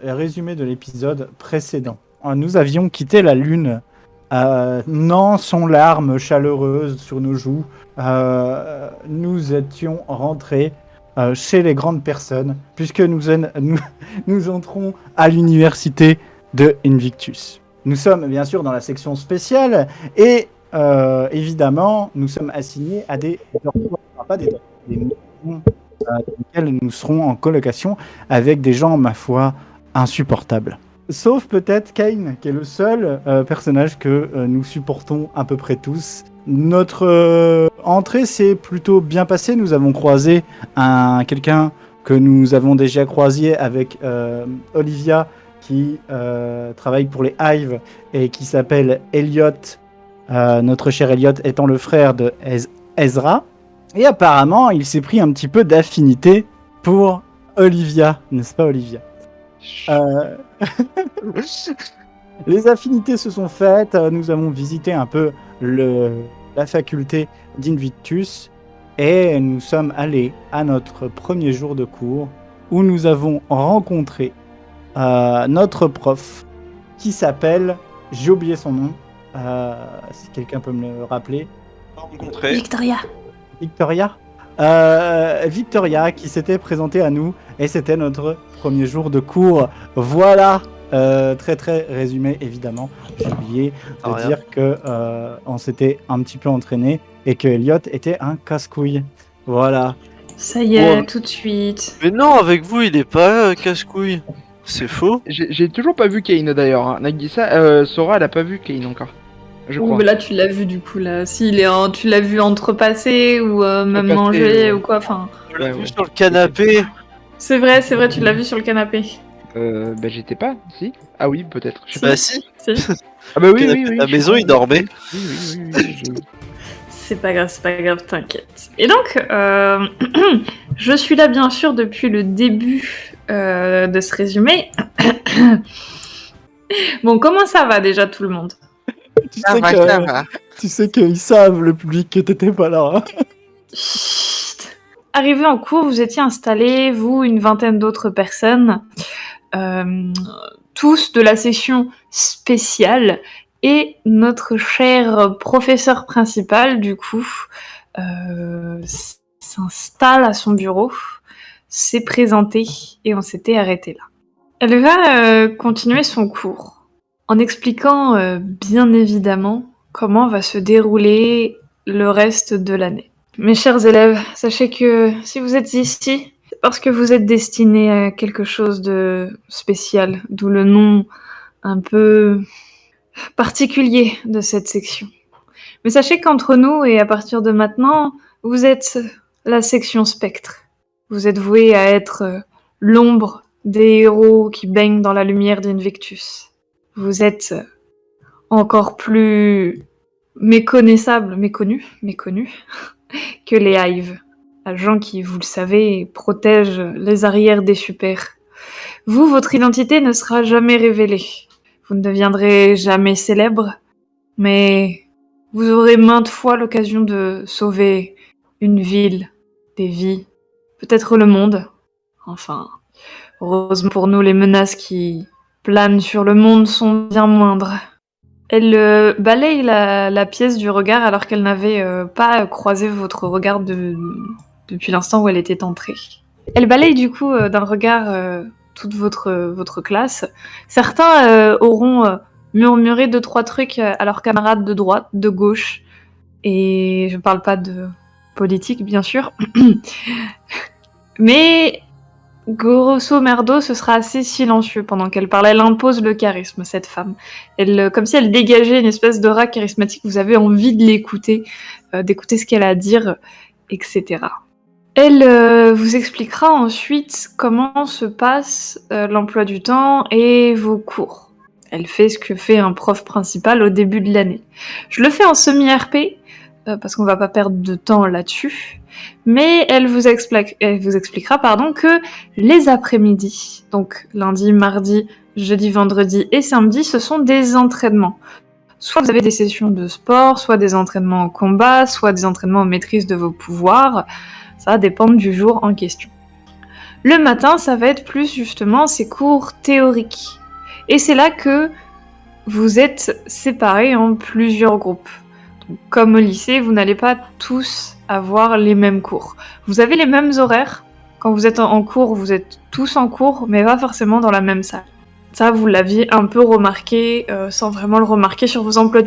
résumé de l'épisode précédent. Nous avions quitté la Lune, non sans larmes chaleureuses sur nos joues. Nous étions rentrés chez les grandes personnes, puisque nous entrons à l'université de Invictus. Nous sommes bien sûr dans la section spéciale, et évidemment, nous sommes assignés à des dortoirs, pas des dortoirs, des maisons dans lesquelles nous serons en colocation avec des gens, ma foi, insupportables. Sauf peut-être Kane, qui est le seul personnage que nous supportons à peu près tous. Notre entrée s'est plutôt bien passée. Nous avons croisé quelqu'un que nous avons déjà croisé avec Olivia, qui travaille pour les Hives et qui s'appelle Elliot. Notre cher Elliot étant le frère de Ezra. Et apparemment, il s'est pris un petit peu d'affinité pour Olivia, n'est-ce pas Olivia? Les affinités se sont faites, nous avons visité un peu la faculté d'Invictus et nous sommes allés à notre premier jour de cours où nous avons rencontré notre prof qui s'appelle, j'ai oublié son nom, si quelqu'un peut me le rappeler. Victoria. Victoria qui s'était présentée à nous et c'était notre premier jour de cours. Voilà, très très résumé évidemment. J'ai oublié de dire que on s'était un petit peu entraîné et que Elliot était un casse-couille. Voilà. Ça y est, tout de suite. Mais non, avec vous, il est pas casse-couille. C'est faux. J'ai toujours pas vu Kane d'ailleurs. Hein. Nagisa, Sora, elle a pas vu Kane encore. Je crois. Mais là, tu l'as vu du coup là. Tu l'as vu entrepasser ou même manger ou quoi. Enfin. Je l'ai vu sur le canapé. C'est vrai, tu l'as vu sur le canapé. Bah j'étais pas, si. Ah oui, peut-être. Bah si. Ah bah oui. La maison, il dormait. Oui. C'est pas grave, t'inquiète. Et donc, je suis là bien sûr depuis le début de ce résumé. Bon, comment ça va déjà tout le monde? Tu sais qu'ils savent, le public, que t'étais pas là. Hein. Chut. Arrivé en cours, vous étiez installés, vous, une vingtaine d'autres personnes, tous de la session spéciale, et notre cher professeur principal, du coup, s'installe à son bureau, s'est présenté, et on s'était arrêté là. Elle va continuer son cours en expliquant bien évidemment comment va se dérouler le reste de l'année. Mes chers élèves, sachez que si vous êtes ici, c'est parce que vous êtes destinés à quelque chose de spécial, d'où le nom un peu particulier de cette section. Mais sachez qu'entre nous et à partir de maintenant, vous êtes la section spectre. Vous êtes voués à être l'ombre des héros qui baignent dans la lumière d'Invictus. Vous êtes encore plus méconnus que les Hives, agents qui, vous le savez, protègent les arrières des super. Vous, votre identité ne sera jamais révélée. Vous ne deviendrez jamais célèbre, mais vous aurez maintes fois l'occasion de sauver une ville, des vies, peut-être le monde. Enfin, heureusement pour nous, les menaces qui planent sur le monde sont bien moindres. Elle balaye la pièce du regard alors qu'elle n'avait pas croisé votre regard depuis l'instant où elle était entrée. Elle balaye du coup d'un regard toute votre classe. Certains auront murmuré 2-3 trucs à leurs camarades de droite, de gauche, et je parle pas de politique bien sûr, mais grosso merdo, ce sera assez silencieux pendant qu'elle parle. Elle impose le charisme, cette femme. Comme si elle dégageait une espèce d'aura charismatique. Vous avez envie de l'écouter, d'écouter ce qu'elle a à dire, etc. Elle vous expliquera ensuite comment se passe l'emploi du temps et vos cours. Elle fait ce que fait un prof principal au début de l'année. Je le fais en semi-RP, parce qu'on va pas perdre de temps là-dessus. Mais elle vous expliquera que les après-midi, donc lundi, mardi, jeudi, vendredi et samedi, ce sont des entraînements. Soit vous avez des sessions de sport, soit des entraînements en combat, soit des entraînements en maîtrise de vos pouvoirs. Ça va dépendre du jour en question. Le matin, ça va être plus justement ces cours théoriques. Et c'est là que vous êtes séparés en plusieurs groupes. Donc, comme au lycée, vous n'allez pas tous avoir les mêmes cours. Vous avez les mêmes horaires. Quand vous êtes en cours, vous êtes tous en cours, mais pas forcément dans la même salle. Ça, vous l'aviez un peu remarqué, sans vraiment le remarquer sur vos emplois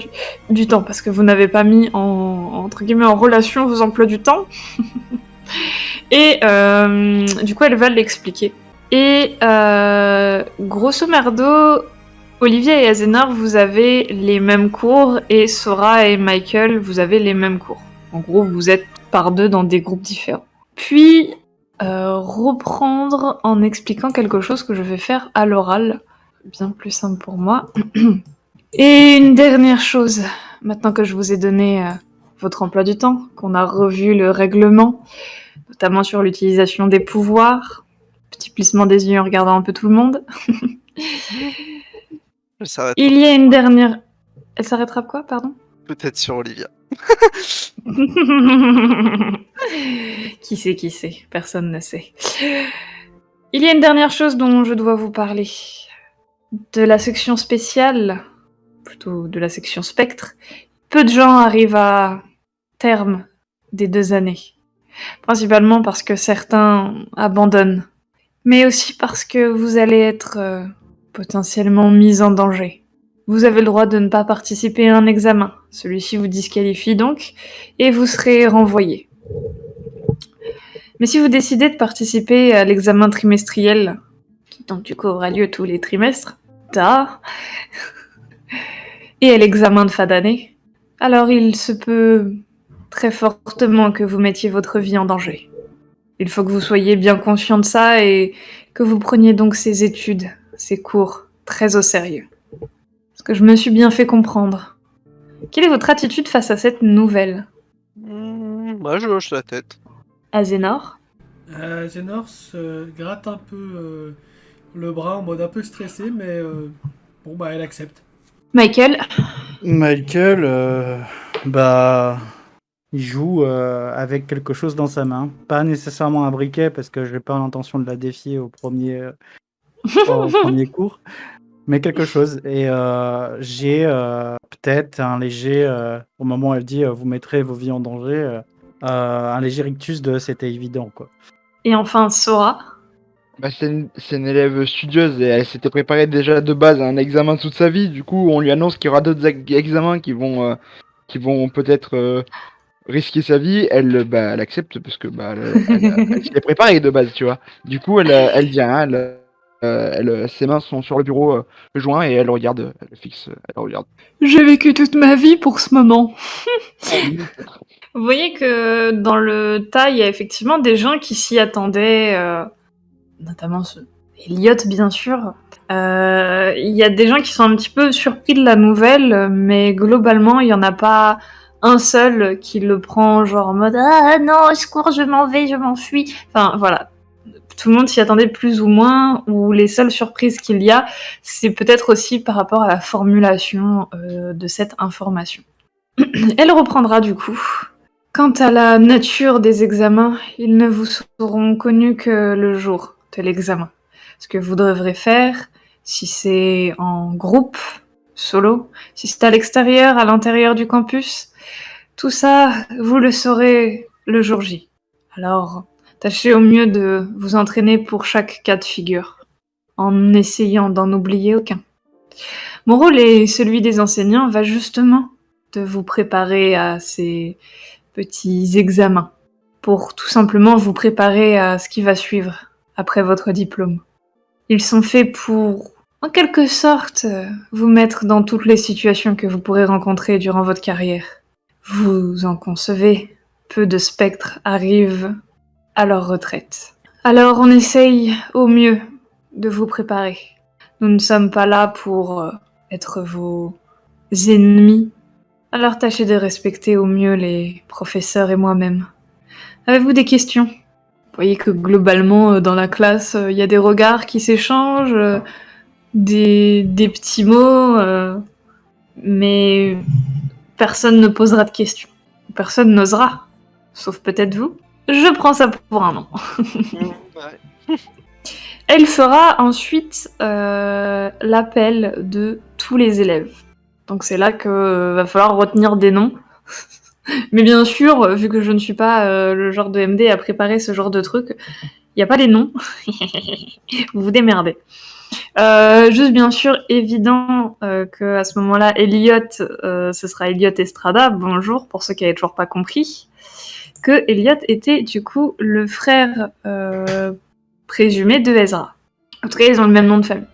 du temps, parce que vous n'avez pas mis entre guillemets en relation vos emplois du temps. Et du coup, elle va l'expliquer. Et grosso merdo, Olivier et Azénor, vous avez les mêmes cours, et Sora et Michael, vous avez les mêmes cours. En gros, vous êtes par deux dans des groupes différents. Puis, reprendre en expliquant quelque chose que je vais faire à l'oral, bien plus simple pour moi. Et une dernière chose, maintenant que je vous ai donné votre emploi du temps, qu'on a revu le règlement, notamment sur l'utilisation des pouvoirs, petit plissement des yeux en regardant un peu tout le monde. Elle s'arrête Il y a une dernière... Elle s'arrêtera quoi, pardon? peut-être sur Olivia. Qui sait, personne ne sait. Il y a une dernière chose dont je dois vous parler. De la section spéciale, plutôt de la section spectre, peu de gens arrivent à terme des 2 années. Principalement parce que certains abandonnent, mais aussi parce que vous allez être potentiellement mis en danger. Vous avez le droit de ne pas participer à un examen. Celui-ci vous disqualifie donc, et vous serez renvoyé. Mais si vous décidez de participer à l'examen trimestriel, qui donc du coup aura lieu tous les trimestres, et à l'examen de fin d'année, alors il se peut très fortement que vous mettiez votre vie en danger. Il faut que vous soyez bien conscient de ça et que vous preniez donc ces études, ces cours, très au sérieux. Parce que je me suis bien fait comprendre. Quelle est votre attitude face à cette nouvelle? Moi, je hoche la tête. Azénor? Zénor se gratte un peu le bras en mode un peu stressé, mais bon, bah, elle accepte. Michael? Michael, il joue avec quelque chose dans sa main. Pas nécessairement un briquet, parce que j'ai pas l'intention de la défier au premier cours, mais quelque chose. Et j'ai peut-être un léger, au moment où elle dit vous mettrez vos vies en danger, un léger rictus de c'était évident, quoi. Et enfin, Sora? Bah, c'est une élève studieuse et elle s'était préparée déjà de base à un examen toute sa vie. Du coup, on lui annonce qu'il y aura d'autres examens qui vont peut-être risquer sa vie. Elle accepte parce que elle s'y est préparée de base, tu vois. Du coup, elle vient, ses mains sont sur le bureau joint et elle regarde, elle fixe, elle regarde. J'ai vécu toute ma vie pour ce moment. Vous voyez que dans le tas, il y a effectivement des gens qui s'y attendaient, notamment Elliot, bien sûr. Il y a des gens qui sont un petit peu surpris de la nouvelle, mais globalement, il n'y en a pas un seul qui le prend genre en mode « Ah non, au secours, je m'en vais, je m'enfuis ». Enfin, voilà. Tout le monde s'y attendait plus ou moins, ou les seules surprises qu'il y a, c'est peut-être aussi par rapport à la formulation de cette information. Elle reprendra du coup. Quant à la nature des examens, ils ne vous seront connus que le jour de l'examen. Ce que vous devrez faire, si c'est en groupe, solo, si c'est à l'extérieur, à l'intérieur du campus, tout ça, vous le saurez le jour J. Alors, tâchez au mieux de vous entraîner pour chaque cas de figure, en essayant d'en oublier aucun. Mon rôle et celui des enseignants va justement de vous préparer à ces petits examens, pour tout simplement vous préparer à ce qui va suivre après votre diplôme. Ils sont faits pour, en quelque sorte, vous mettre dans toutes les situations que vous pourrez rencontrer durant votre carrière. Vous en concevez, peu de spectres arrivent à leur retraite. Alors on essaye au mieux de vous préparer. Nous ne sommes pas là pour être vos ennemis. Alors tâchez de respecter au mieux les professeurs et moi-même. Avez-vous des questions? Vous voyez que globalement, dans la classe, il y a des regards qui s'échangent, des petits mots, mais personne ne posera de questions. Personne n'osera, sauf peut-être vous. Je prends ça pour un non. Ouais. Elle fera ensuite l'appel de tous les élèves. Donc c'est là que va falloir retenir des noms. Mais bien sûr, vu que je ne suis pas le genre de MD à préparer ce genre de truc, il n'y a pas les noms. Vous vous démerdez. Juste bien sûr, évident que à ce moment-là, Elliot, ce sera Elliot Estrada. Bonjour, pour ceux qui n'avaient toujours pas compris. Que Elliot était du coup le frère présumé de Ezra. En tout cas, ils ont le même nom de famille.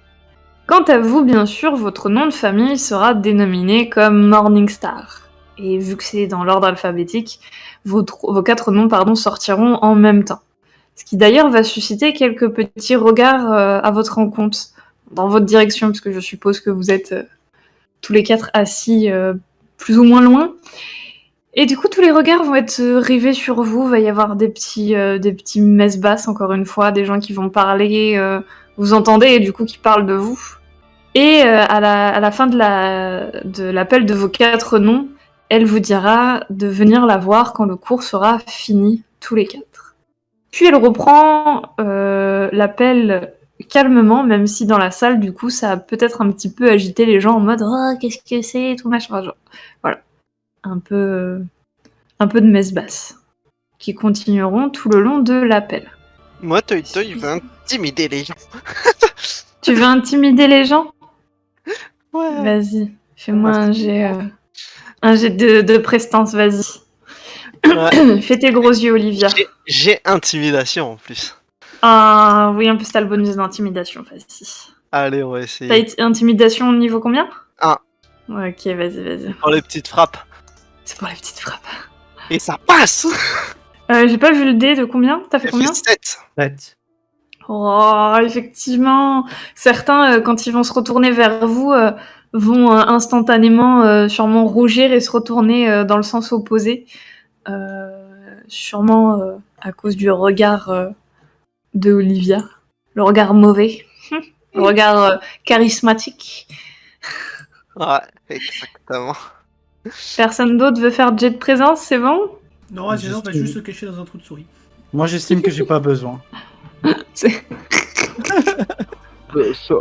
Quant à vous, bien sûr, votre nom de famille sera dénominé comme Morningstar. Et vu que c'est dans l'ordre alphabétique, vos 4 noms sortiront en même temps. Ce qui d'ailleurs va susciter quelques petits regards à votre rencontre, dans votre direction, puisque je suppose que vous êtes tous les 4 assis plus ou moins loin. Et du coup, tous les regards vont être rivés sur vous. Il va y avoir des petits messes basses, encore une fois, des gens qui vont parler, vous entendez, et du coup qui parlent de vous. Et à la fin de l'appel de vos 4 noms, elle vous dira de venir la voir quand le cours sera fini, tous les 4. Puis elle reprend l'appel calmement, même si dans la salle, du coup, ça a peut-être un petit peu agité les gens en mode « Oh, qu'est-ce que c'est ?» tout machin. Genre, voilà. Un peu de messe basse, qui continueront tout le long de l'appel. Moi, Toy Toy veut intimider les gens. Tu veux intimider les gens ? Ouais. Vas-y, fais-moi un jet de prestance, vas-y. Ouais. Fais tes gros yeux, Olivia. J'ai intimidation en plus. Ah oui, en plus t'as le bonus d'intimidation, vas-y. Allez, on va essayer. T'as intimidation niveau combien ? 1. Ouais, ok, vas-y. Pour les petites frappes. C'est pour les petites frappes. Et ça passe. J'ai pas vu le dé de combien ? T'as fait combien ? 7. 7. Oh, effectivement. Certains, quand ils vont se retourner vers vous, vont instantanément sûrement rougir et se retourner dans le sens opposé. Sûrement à cause du regard de Olivia. Le regard mauvais. Le regard charismatique. Ouais, exactement. Personne d'autre veut faire jet de présence, c'est bon ? Non, Azéna va juste se cacher dans un trou de souris. Moi, j'estime que j'ai pas besoin.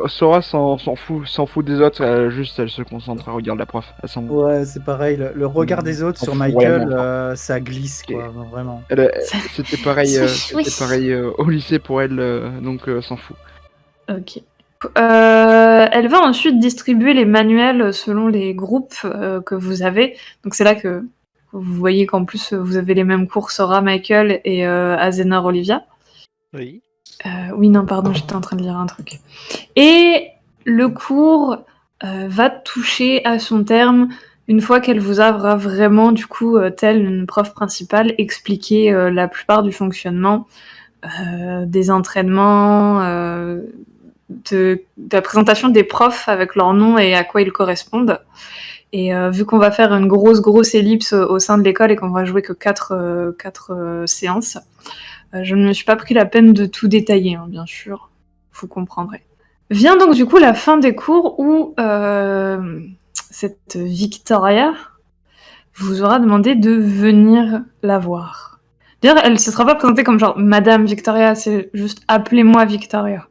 Sora s'en fout des autres, elle se concentre à regarder la prof. Ouais, c'est pareil. Le regard des autres sur Michael, ça glisse, quoi, vraiment. C'était pareil, au lycée pour elle, donc s'en fout. Ok. Elle va ensuite distribuer les manuels selon les groupes que vous avez. Donc c'est là que vous voyez qu'en plus vous avez les mêmes cours, Sora, Michael et Azénor, Olivia. Oui. Oui, non, pardon, j'étais en train de lire un truc. Et le cours va toucher à son terme une fois qu'elle vous aura vraiment, du coup, telle une prof principale, expliqué la plupart du fonctionnement des entraînements, de la présentation des profs avec leur nom et à quoi ils correspondent. Et vu qu'on va faire une grosse ellipse au sein de l'école et qu'on va jouer que 4 séances, je ne me suis pas pris la peine de tout détailler, hein, bien sûr, vous comprendrez. Vient donc du coup la fin des cours où cette Victoria vous aura demandé de venir la voir. D'ailleurs, elle ne se sera pas présentée comme genre Madame Victoria, c'est juste appelez-moi Victoria.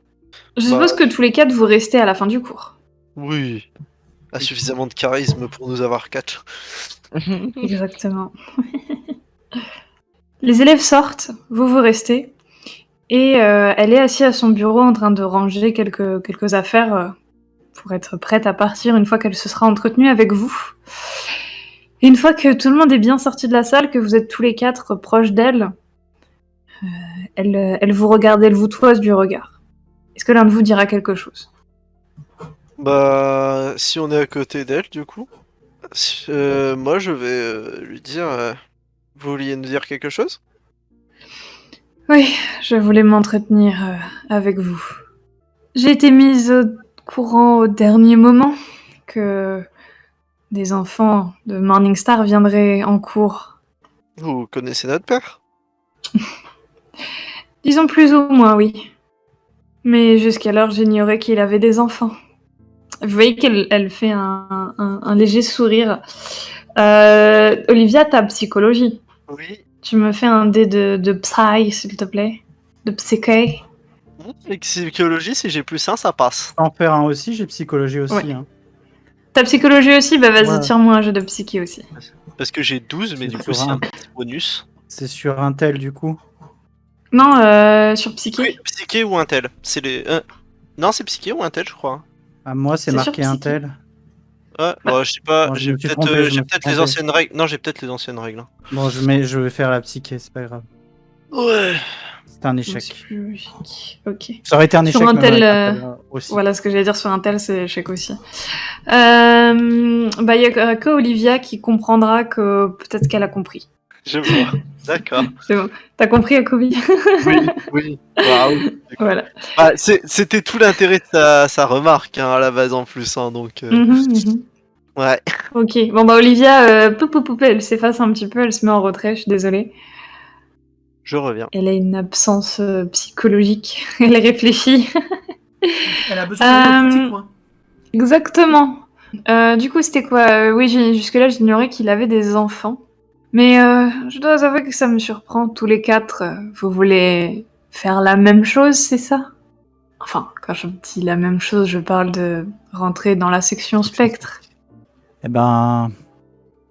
Je suppose que tous les 4 vous restez à la fin du cours. Oui. A suffisamment de charisme pour nous avoir 4. Exactement. Les élèves sortent, vous restez, et elle est assise à son bureau en train de ranger quelques affaires pour être prête à partir une fois qu'elle se sera entretenue avec vous. Et une fois que tout le monde est bien sorti de la salle, que vous êtes tous les 4 proches d'elle, elle vous regarde, elle vous toise du regard. Est-ce que l'un de vous dira quelque chose ? Bah, si on est à côté d'elle, du coup, moi je vais lui dire. Vous vouliez nous dire quelque chose ? Oui, je voulais m'entretenir avec vous. J'ai été mise au courant au dernier moment que des enfants de Morningstar viendraient en cours. Vous connaissez notre père ? Disons plus ou moins, oui. Mais jusqu'alors, j'ignorais qu'il avait des enfants. Vous voyez qu'elle fait un léger sourire. Olivia, ta psychologie. Oui. Tu me fais un dé de psy, s'il te plaît. De psyché. Et psychologie, si j'ai plus 1, ça passe. En faire un aussi, j'ai psychologie aussi. Ouais. Hein. Ta psychologie aussi, bah vas-y, Ouais. tire-moi un jeu de psyché aussi. Parce que j'ai 12, mais C'est du coup, sur c'est un. un petit bonus. C'est sur un tel du coup. Non, sur psyché. Oui, psyché ou un tel. C'est les. Non, c'est psyché ou un tel, je crois. À moi, c'est C'est marqué sur un psyché. tel. Ouais, Bah, je sais pas, bon, je j'ai me suis peut-être trompé, je j'ai me suis peut-être les trompé. anciennes règles. Non, j'ai peut-être les anciennes règles. Hein. Bon, je vais faire la psyché, c'est pas grave. Ouais. C'est un c'est échec. plus logique. Ok. Ça aurait été un Sur échec un même tel, avec un tel aussi. Voilà ce que j'allais dire sur un tel, c'est échec aussi. Bah, il y a que Olivia qui comprendra que peut-être qu'elle a compris. Je vois. D'accord. C'est bon. T'as compris, Akobi? Oui. Waouh. Voilà. Bah, c'était tout l'intérêt de sa remarque à la base en plus, hein, donc. Mhm. Ouais. Ok. Bon bah Olivia, elle s'efface un petit peu, elle se met en retrait. Je suis désolée. Je reviens. Elle a une absence psychologique. Elle réfléchit. Elle a besoin d'un petit Euh, coin. Exactement. Du coup, c'était quoi? Oui, jusque-là, j'ignorais qu'il avait des enfants. Mais je dois avouer que ça me surprend. Tous les 4, vous voulez faire la même chose, c'est ça? Enfin, quand je dis la même chose, je parle de rentrer dans la section spectre. Eh ben,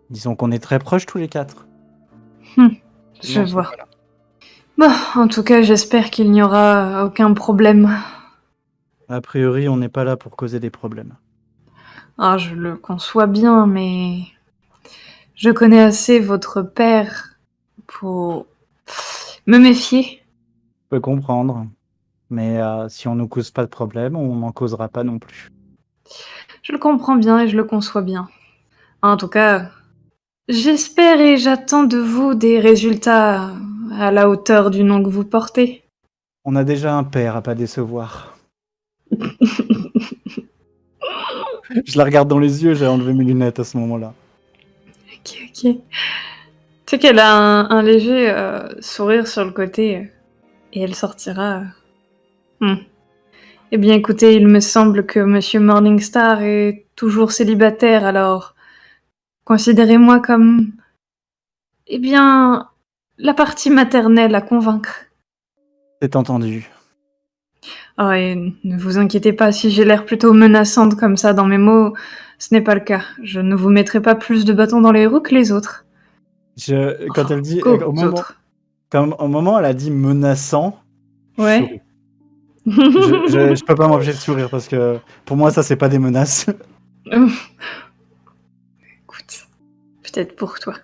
disons qu'on est très proches tous les 4. Je Non, c'est vois. pas là. Bon, en tout cas, j'espère qu'il n'y aura aucun problème. A priori, on n'est pas là pour causer des problèmes. Ah, je le conçois bien, mais je connais assez votre père pour me méfier. Je peux comprendre. Mais si on ne cause pas de problème, on n'en causera pas non plus. Je le comprends bien et je le conçois bien. En tout cas, j'espère et j'attends de vous des résultats à la hauteur du nom que vous portez. On a déjà un père à pas décevoir. Je la regarde dans les yeux, j'ai enlevé mes lunettes à ce moment-là. Ok. Tu sais qu'elle a un léger sourire sur le côté et elle sortira. Eh bien, écoutez, il me semble que Monsieur Morningstar est toujours célibataire, alors considérez-moi comme, eh bien, la partie maternelle à convaincre. C'est entendu. Ah, et ne vous inquiétez pas, si j'ai l'air plutôt menaçante comme ça dans mes mots, ce n'est pas le cas. Je ne vous mettrai pas plus de bâtons dans les roues que les autres. Quand elle dit, Qu'aux au moment où elle a dit menaçant, je Ouais. souris. Je peux pas m'empêcher de sourire parce que pour moi ça c'est pas des menaces. Écoute, peut-être pour toi.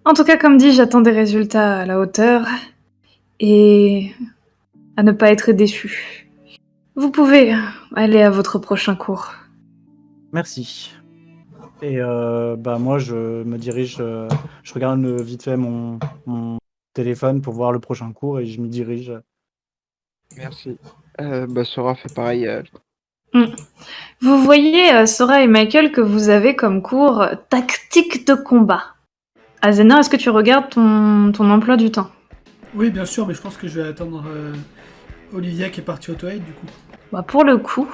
En tout cas, comme dit, j'attends des résultats à la hauteur et à ne pas être déçu. Vous pouvez aller à votre prochain cours. Merci. Et moi je me dirige, je regarde vite fait mon téléphone pour voir le prochain cours et je m'y dirige. Merci. Sora fait pareil. Vous voyez, Sora et Michael, que vous avez comme cours tactique de combat. Azena, est-ce que tu regardes ton emploi du temps? Oui, bien sûr, mais je pense que je vais attendre Olivia qui est partie aux toilettes du coup. Bah, pour le coup,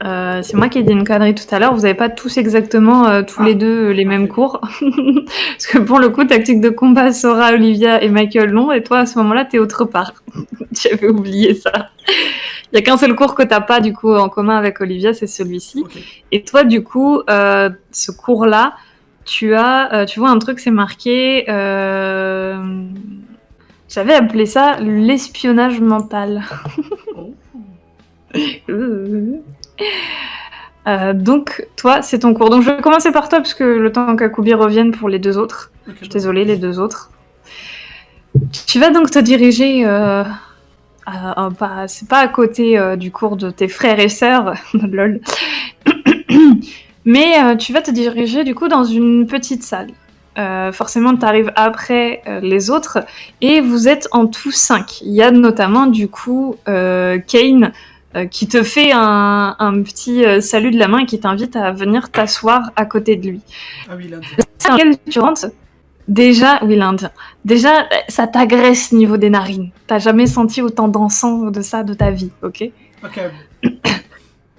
c'est moi qui ai dit une connerie tout à l'heure, vous n'avez pas tous exactement tous les deux les mêmes cours. Parce que pour le coup, tactique de combat, Sora, Olivia et Michael l'ont, et toi à ce moment-là, t'es autre part. J'avais oublié ça. Il y a qu'un seul cours que t'as pas du coup en commun avec Olivia, c'est celui-ci. Ok. Et toi, du coup, ce cours-là, tu vois un truc, c'est marqué. J'avais appelé ça l'espionnage mental. Oh. Donc, toi, c'est ton cours. Donc, je vais commencer par toi, parce que le temps qu'Akubi revienne pour les deux autres. Ok, Je suis désolée, les deux autres. Tu vas donc te diriger... c'est pas à côté du cours de tes frères et sœurs, lol. Mais tu vas te diriger du coup dans une petite salle. Forcément, tu arrives après les autres et vous êtes en tout 5. Il y a notamment du coup Kane qui te fait un petit salut de la main et qui t'invite à venir t'asseoir à côté de lui. Ah oui, l'Indien. Dans laquelle tu rentres, déjà, oui, l'Indien. Déjà, ça t'agresse niveau des narines. T'as jamais senti autant d'encens de ça de ta vie, ok? Ok.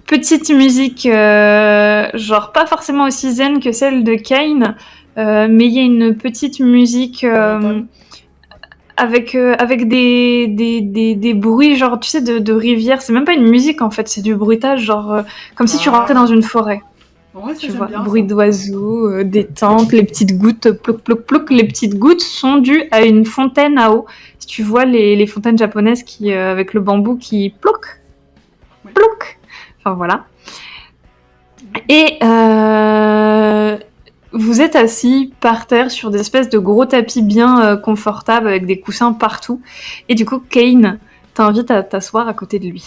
Petite musique, genre pas forcément aussi zen que celle de Kane, mais il y a une petite musique avec des bruits, genre, tu sais, de rivière. C'est même pas une musique, en fait, c'est du bruitage, genre, comme si tu rentrais dans une forêt. En vrai, ça, Tu j'aime vois, bien, bruit ça. d'oiseaux, des tentes, les petites gouttes, plouc, plouc, plouc. Les petites gouttes sont dues à une fontaine à eau. Si tu vois les fontaines japonaises qui, avec le bambou qui plouc, Oui. plouc. Enfin, voilà. Et vous êtes assis par terre sur des espèces de gros tapis bien confortables avec des coussins partout. Et du coup, Kane t'invite à t'asseoir à côté de lui.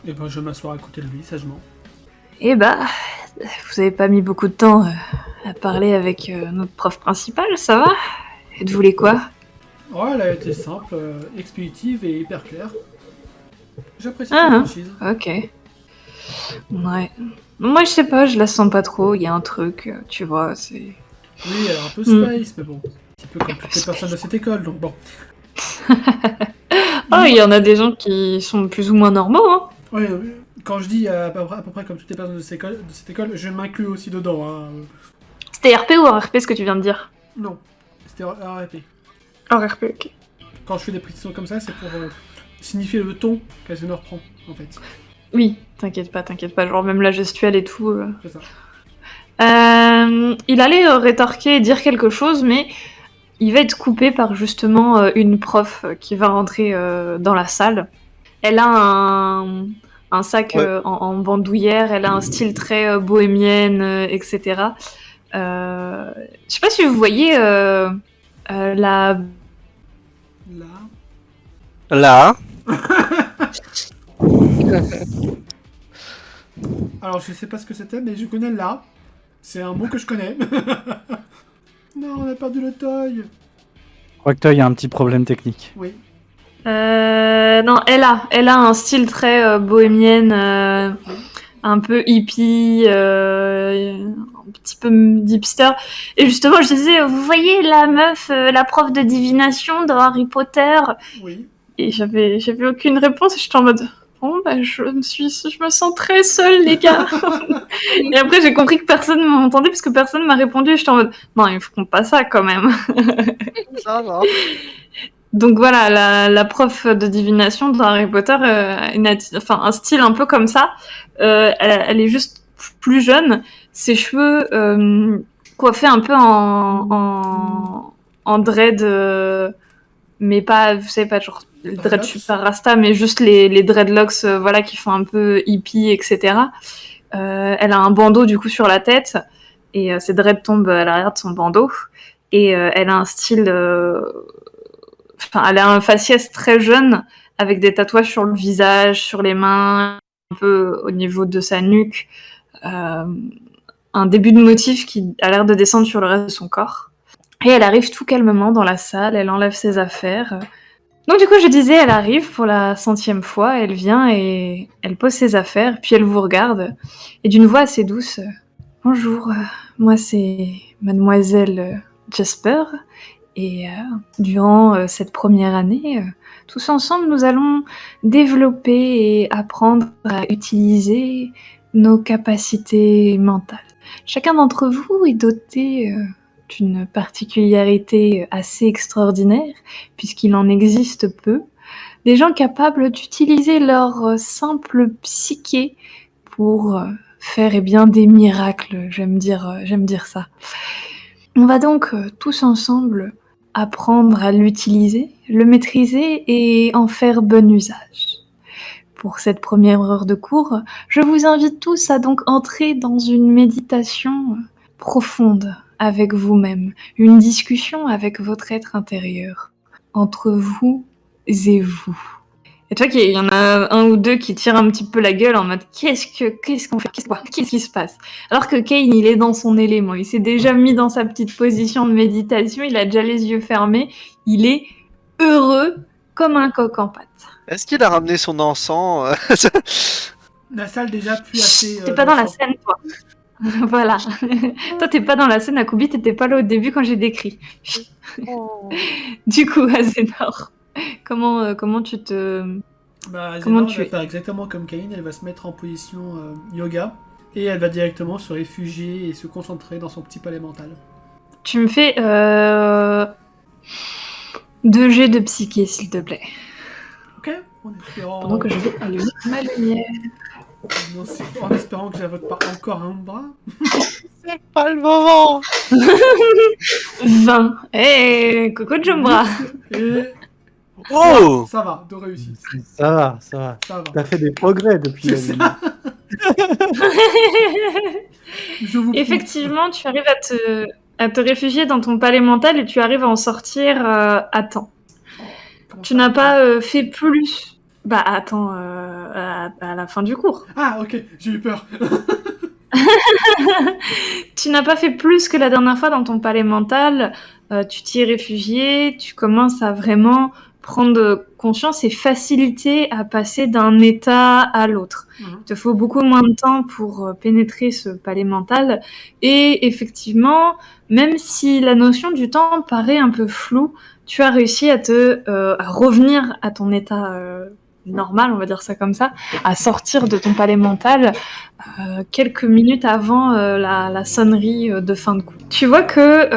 Et ben, je vais m'asseoir à côté de lui, sagement. Et bah, vous avez pas mis beaucoup de temps à parler avec notre prof principal, ça va? Et vous voulez quoi? Ouais, elle a été simple, expéditive et hyper claire. J'apprécie Ah, sa hein. franchise. Ok. Ouais. Moi, je sais pas, je la sens pas trop. Il y a un truc, tu vois, c'est. Oui, elle est un peu space, mais bon. Un petit peu comme toutes les personnes de cette école, donc bon. Ah, il y en a des gens qui sont plus ou moins normaux, hein. Ouais, quand je dis à peu près comme toutes les personnes de cette école, je m'inclus aussi dedans. Hein. C'était RP ou RP ce que tu viens de dire? Non, c'était RAP. RP, ok. Quand je fais des précisions comme ça, c'est pour signifier le ton qu'Azenor prend, en fait. Oui, t'inquiète pas, genre même la gestuelle et tout. C'est ça. Il allait rétorquer et dire quelque chose, mais il va être coupé par justement une prof qui va rentrer dans la salle. Elle a un sac Ouais. en bandoulière, elle a un style très bohémienne, etc. Je sais pas si vous voyez la... Là. Là, Alors, je sais pas ce que c'était, mais je connais là. C'est un mot que je connais. Non, on a perdu le toy. Je crois que toi, il y a un petit problème technique. Oui. Non, elle a un style très bohémienne, un peu hippie, un petit peu hipster. Et justement, je disais, vous voyez la meuf, la prof de divination dans Harry Potter? Oui. Et j'avais aucune réponse. Et j'étais en mode, bon, bah, je me sens très seule, les gars. Et après, j'ai compris que personne m'entendait parce que personne m'a répondu. Et j'étais en mode, non, ils feront pas ça quand même. ça va. Donc voilà, la prof de divination dans Harry Potter a un style un peu comme ça. Elle est juste plus jeune. Ses cheveux coiffés un peu en dread, mais pas, vous savez pas, genre le dread Dreadlocks. super rasta, mais juste les dreadlocks voilà, qui font un peu hippie, etc. Elle a un bandeau du coup sur la tête et ses dreads tombent à l'arrière de son bandeau. Et elle a un style... Enfin, elle a un faciès très jeune, avec des tatouages sur le visage, sur les mains, un peu au niveau de sa nuque. Un début de motif qui a l'air de descendre sur le reste de son corps. Et elle arrive tout calmement dans la salle, elle enlève ses affaires. Donc du coup, je disais, elle arrive pour la 100e fois, elle vient et elle pose ses affaires, puis elle vous regarde, et d'une voix assez douce, « Bonjour, moi c'est Mademoiselle Jasper, et durant cette première année, tous ensemble, nous allons développer et apprendre à utiliser nos capacités mentales. Chacun d'entre vous est doté d'une particularité assez extraordinaire, puisqu'il en existe peu. Des gens capables d'utiliser leur simple psyché pour faire des miracles, j'aime dire ça. On va donc tous ensemble apprendre à l'utiliser, le maîtriser et en faire bon usage. Pour cette première heure de cours, je vous invite tous à donc entrer dans une méditation profonde avec vous-même, une discussion avec votre être intérieur, entre vous et vous. Et tu vois qu'il y en a un ou deux qui tirent un petit peu la gueule en mode qu'est-ce qu'on fait, qu'est-ce qui se passe? Alors que Kane, il est dans son élément, il s'est déjà mis dans sa petite position de méditation, il a déjà les yeux fermés, il est heureux comme un coq en pâte. Est-ce qu'il a ramené son encens? La salle déjà plus assez. T'es pas dans la scène, toi. Voilà. Toi, t'es pas dans la scène, Akubi, t'étais pas là au début quand j'ai décrit. Du coup, Azénor, comment tu te... Bah, Comment Zénor tu va es? faire exactement comme Cain, elle va se mettre en position yoga et elle va directement se réfugier et se concentrer dans son petit palais mental. Tu me fais 2 jets de psyché, s'il te plaît. Ok, en espérant, Pendant que je vais allumer ma lumière. en espérant que j'invoque pas encore un bras. C'est pas le moment. 20. Eh, Coco Jumbra. Et Oh ça va, 2 réussites. Ça va, ça va. Ça va. T'as fait des progrès depuis C'est la ça. Je vous prouve. Effectivement, tu arrives à te réfugier dans ton palais mental et tu arrives à en sortir à temps. Comment Tu ça n'as pas fait plus. Bah, attends, à la fin du cours. Ah, ok, j'ai eu peur. Tu n'as pas fait plus que la dernière fois dans ton palais mental. Tu t'y es réfugié, tu commences à vraiment prendre conscience et faciliter à passer d'un état à l'autre. Mhm. Il te faut beaucoup moins de temps pour pénétrer ce palais mental. Et effectivement, même si la notion du temps paraît un peu floue, tu as réussi à revenir à ton état normal, on va dire ça comme ça, à sortir de ton palais mental quelques minutes avant la sonnerie de fin de cours. Tu vois que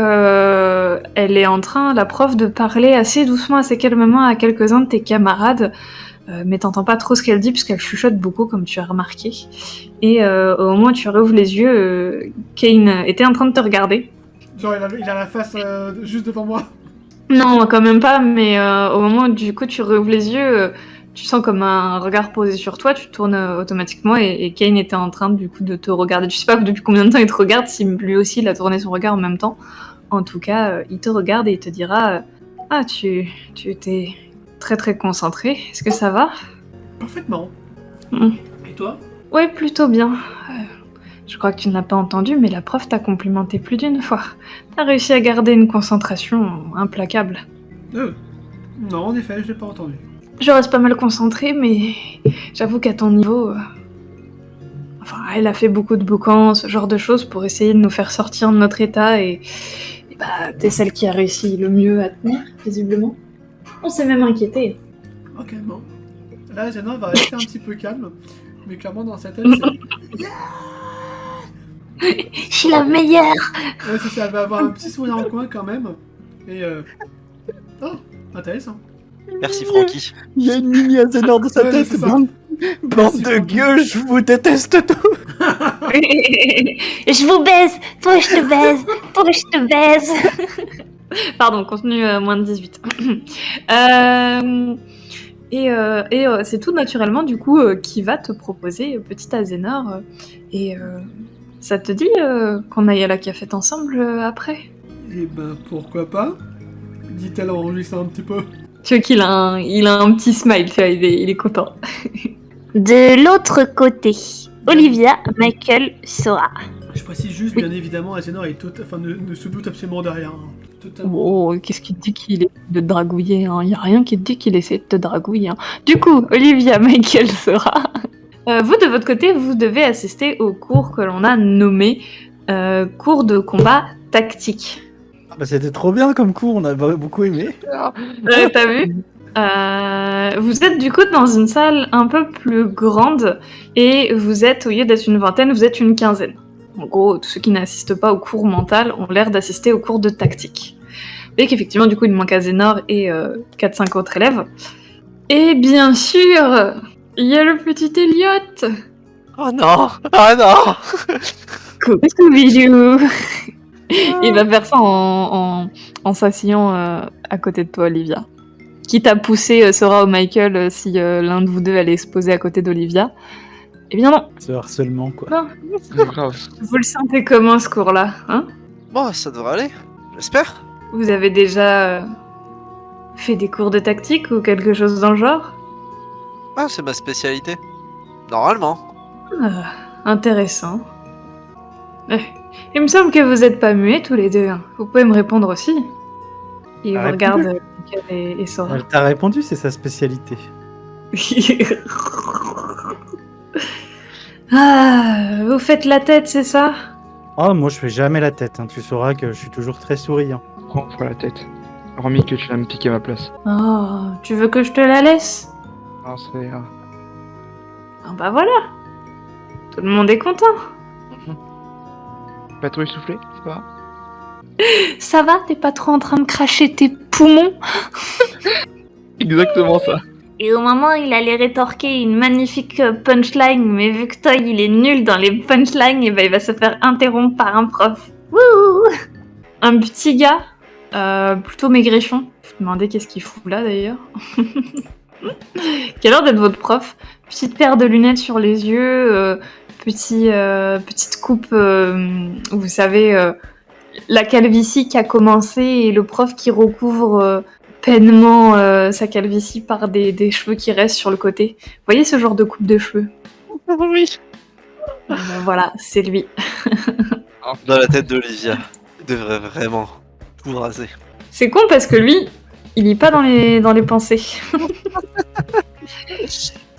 elle est en train, la prof, de parler assez doucement, assez calmement à quelques-uns de tes camarades, mais t'entends pas trop ce qu'elle dit puisqu'elle chuchote beaucoup, comme tu as remarqué. Et au moment où tu rouvres les yeux, Kane était en train de te regarder. Genre, il a la face juste devant moi. Non, quand même pas, mais au moment où du coup tu rouvres les yeux, tu sens comme un regard posé sur toi, tu tournes automatiquement et Kane était en train du coup de te regarder. Je sais pas depuis combien de temps il te regarde, si lui aussi il a tourné son regard en même temps. En tout cas, il te regarde et il te dira Ah, tu étais très très concentré, est-ce que ça va? Parfaitement. Mm. Et toi? Ouais, plutôt bien. Je crois que tu n'as pas entendu, mais la prof t'a complimenté plus d'une fois. T'as réussi à garder une concentration implacable. Non, en effet, je l'ai pas entendu. Je reste pas mal concentrée, mais j'avoue qu'à ton niveau... Enfin, elle a fait beaucoup de boucans, ce genre de choses, pour essayer de nous faire sortir de notre état, et bah, t'es celle qui a réussi le mieux à tenir, visiblement. On s'est même inquiété. Ok, bon. Là, Zena va rester un petit peu calme, mais clairement dans sa tête, c'est... Je suis la meilleure! Ouais, c'est ça, elle va avoir un petit sourire en coin quand même. Et oh, intéressant. Merci Francky. Il y a une mini Azénor dans sa Ouais, tête. c'est ça. Bande Merci, de Francky. gueux, je vous déteste tous. Je vous baise, toi je te baise, toi je te baise. Pardon, contenu moins de 18. C'est tout naturellement, du coup, qui va te proposer petit Azénor. Ça te dit qu'on aille à la cafette ensemble après? Et ben, pourquoi pas? Dit-elle en rougissant un petit peu. Tu vois qu'il a un petit smile, tu vois, il est content. De l'autre côté, Olivia, Michael, Sora. Je précise juste, bien évidemment, Azénor est ne se doute absolument de rien. Totalement. Oh, qu'est-ce qui te dit qu'il est de te dragouiller, hein? Y a rien qui te dit qu'il essaie de te dragouiller, hein. Du coup, Olivia, Michael, Sora. Vous, de votre côté, vous devez assister au cours que l'on a nommé cours de combat tactique. Ah bah, c'était trop bien comme cours, on a beaucoup aimé. T'as vu? Vous êtes du coup dans une salle un peu plus grande et vous êtes, au lieu d'être une vingtaine, vous êtes une quinzaine. En gros, tous ceux qui n'assistent pas au cours mental ont l'air d'assister au cours de tactique. Et qu'effectivement, du coup, il manque Azénor et 4-5 autres élèves. Et bien sûr, il y a le petit Elliot. Oh non! Ah non! Coucou Scooby-Doo. Il va faire ça en s'asseyant à côté de toi, Olivia. Quitte à pousser Sora ou Michael si l'un de vous deux allait se poser à côté d'Olivia. Eh bien non. Ce harcèlement, quoi. Non. C'est grave. Vous le sentez comment ce cours-là, hein? Bon, ça devrait aller. J'espère. Vous avez déjà fait des cours de tactique ou quelque chose dans le genre? Ah, c'est ma spécialité. Normalement. Intéressant. Il me semble que vous êtes pas muets tous les deux. Hein. Vous pouvez me répondre aussi. Il Ah, regarde Michael et Sora. Elle t'a répondu, c'est sa spécialité. Ah, vous faites la tête, c'est ça? Oh, moi je fais jamais la tête, hein. Tu sauras que je suis toujours très souriant. Prends fois la tête. Hormis que tu vas me piquer ma place. Oh, tu veux que je te la laisse? Non, c'est... Ah bah voilà. Tout le monde est content. Pas trop essoufflé, c'est pas grave. Ça va, t'es pas trop en train de cracher tes poumon. Exactement ça. Et au moment où il allait rétorquer une magnifique punchline, mais vu que Toy il est nul dans les punchlines, et ben il va se faire interrompre par un prof. Wouh! Un petit gars, plutôt maigrichon. Vous vous demandez qu'est-ce qu'il fout là d'ailleurs. Qui a l'air d'être votre prof. Petite paire de lunettes sur les yeux, petite coupe, vous savez, la calvitie qui a commencé et le prof qui recouvre peinement sa calvitie par des cheveux qui restent sur le côté. Vous voyez ce genre de coupe de cheveux? Oui. Voilà, c'est lui. Dans la tête d'Olivia. Il devrait vraiment tout raser. C'est con parce que lui, il lit pas dans les pensées.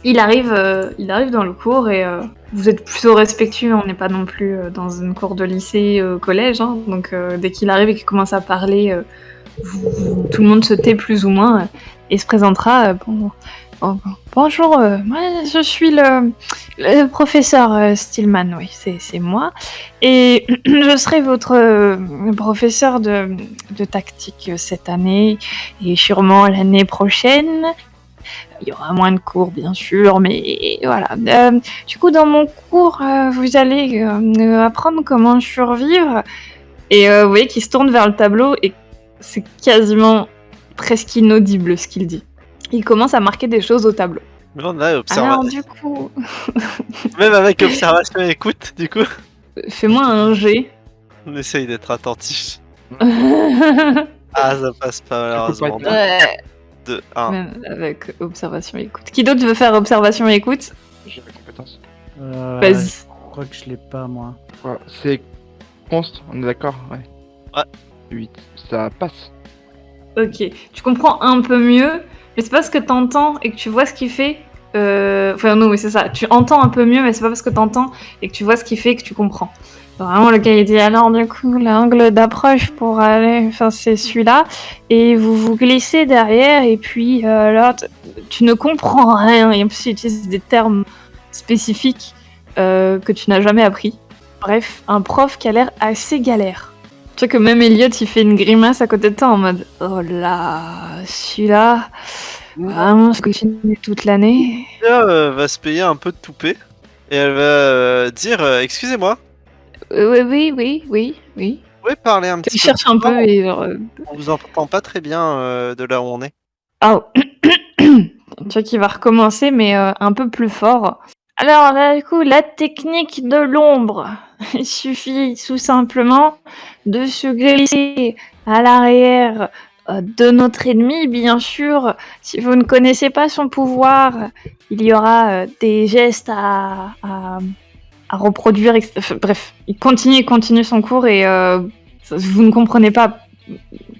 Il arrive dans le cours et vous êtes plutôt respectueux, on n'est pas non plus dans une cour de lycée, collège, hein, donc dès qu'il arrive et qu'il commence à parler, tout le monde se tait plus ou moins et se présentera. Bonjour, moi je suis le professeur Stillman, oui, c'est moi, et je serai votre professeur de tactique cette année et sûrement l'année prochaine. Il y aura moins de cours, bien sûr, mais voilà. Du coup, dans mon cours, vous allez apprendre comment survivre. Et vous voyez qu'il se tourne vers le tableau et c'est quasiment presque inaudible ce qu'il dit. Il commence à marquer des choses au tableau. Mais on a Alors, observation. du coup, Même avec observation et écoute, du coup, fais-moi un G. on essaye d'être attentif. Même Ah, ça passe pas malheureusement. Ouais. 2, 1. avec observation et écoute. Qui d'autre veut faire observation et écoute? J'ai mes compétences. Vas-y. Je crois que je l'ai pas, moi. Voilà, c'est const, on est d'accord? Ouais. Ouais. 8, ça passe. Ok, tu comprends un peu mieux, mais c'est parce que t'entends et que tu vois ce qu'il fait. Enfin, non, mais c'est ça. Tu entends un peu mieux, mais c'est pas parce que t'entends et que tu vois ce qu'il fait que tu comprends. Vraiment, le gars il dit alors, du coup, l'angle d'approche pour aller. Enfin, c'est celui-là. Et vous vous glissez derrière, et puis là, tu ne comprends rien. Et en plus, il utilise des termes spécifiques que tu n'as jamais appris. Bref, un prof qui a l'air assez galère. Tu sais que même Elliot, il fait une grimace à côté de toi en mode oh là, celui-là, vraiment, je continue toute l'année. Olivia va se payer un peu de toupet. Et elle va dire excusez-moi, Oui. vous pouvez parler un petit Il peu cherche un plus fort peu et genre. On vous entend pas très bien de là où on est. Oh. Tu vois qu'il va recommencer, mais un peu plus fort. Alors, là, du coup, la technique de l'ombre. Il suffit tout simplement de se glisser à l'arrière de notre ennemi, bien sûr. Si vous ne connaissez pas son pouvoir, il y aura des gestes à reproduire. Enfin, bref, il continue son cours et vous ne comprenez pas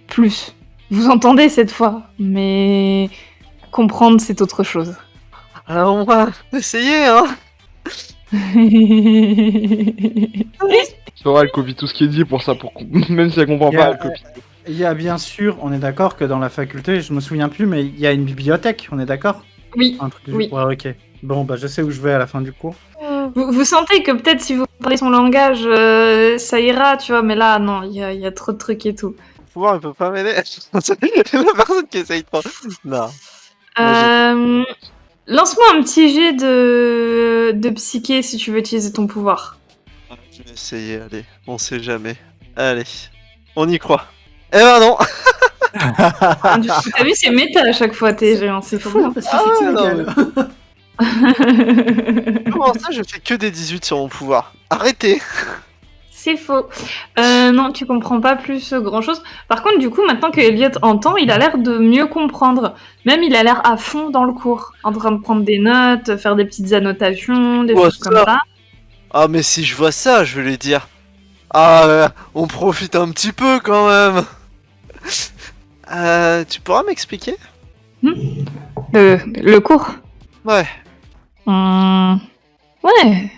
plus. Vous entendez cette fois, mais comprendre, c'est autre chose. Alors on va essayer, hein. Sora, elle copie tout ce qui est dit pour ça, même si elle comprend pas, elle copie. Il y a bien sûr, on est d'accord que dans la faculté, je me souviens plus, mais il y a une bibliothèque, on est d'accord? Oui. Un truc du Oui. Ouais, ok. Bon, bah je sais où je vais à la fin du cours. Vous sentez que peut-être si vous parlez son langage, ça ira, tu vois, mais là, non, il y a trop de trucs et tout. Le pouvoir, il peut pas m'aider. La personne qui essaye trop. Non. Lance-moi un petit jet de psyché si tu veux utiliser ton pouvoir. Je vais essayer, allez. On sait jamais. Allez. On y croit. Eh ben non. T'as vu, c'est méta à chaque fois, tes jets, hein, c'est Faut fou. bien parce que Ah c'est ouais, non, illégal. Comment ça, je fais que des 18 sur mon pouvoir? Arrêtez. C'est faux. Non, tu comprends pas plus grand chose. Par contre, du coup, maintenant que Elliot entend, il a l'air de mieux comprendre. Même, il a l'air à fond dans le cours, en train de prendre des notes, faire des petites annotations, des Ouais, choses comme ça. ça. Ah mais si je vois ça, je vais lui dire. Ah, on profite un petit peu quand même. Tu pourras m'expliquer? Le cours. Ouais. Ouais.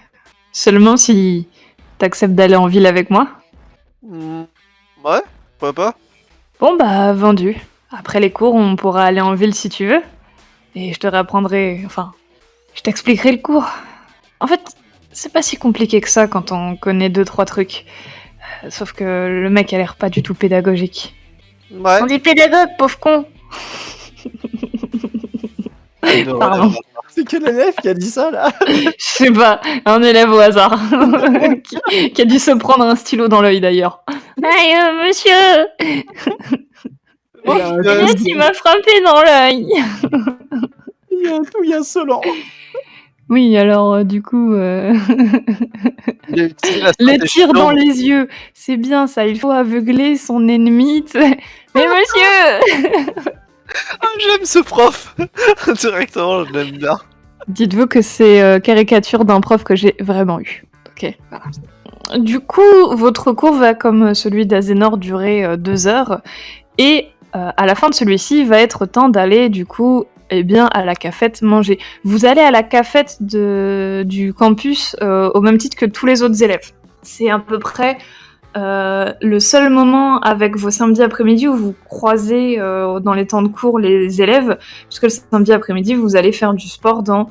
Seulement si t'acceptes d'aller en ville avec moi. Ouais, pourquoi pas? Bon bah, vendu. Après les cours, on pourra aller en ville si tu veux. Et je te réapprendrai... Enfin, je t'expliquerai le cours. En fait, c'est pas si compliqué que ça quand on connaît 2-3 trucs. Sauf que le mec a l'air pas du tout pédagogique. Ouais. On est pédagogue, pauvre con. Pardon. C'est quel élève qui a dit ça là? Je sais pas, un élève au hasard qui a dû se prendre un stylo dans l'œil d'ailleurs. Aïe, monsieur. Yes, il m'a frappé dans l'œil. Il y a un douille insolent. Oui, alors du coup, Il a utilisé la le stratégie tir dans longue. les yeux, c'est bien ça, il faut aveugler son ennemi. Mais monsieur, Ah, j'aime ce prof. Directement, je l'aime bien. dites-vous que c'est caricature d'un prof que j'ai vraiment eu. Ok, voilà. Du coup, votre cours va, comme celui d'Azénor, durer 2 heures. Et à la fin de celui-ci, il va être temps d'aller, du coup, eh bien, à la cafette manger. Vous allez à la cafette du campus au même titre que tous les autres élèves. C'est à peu près le seul moment avec vos samedis après-midi où vous croisez dans les temps de cours les élèves, puisque le samedi après-midi, vous allez faire du sport dans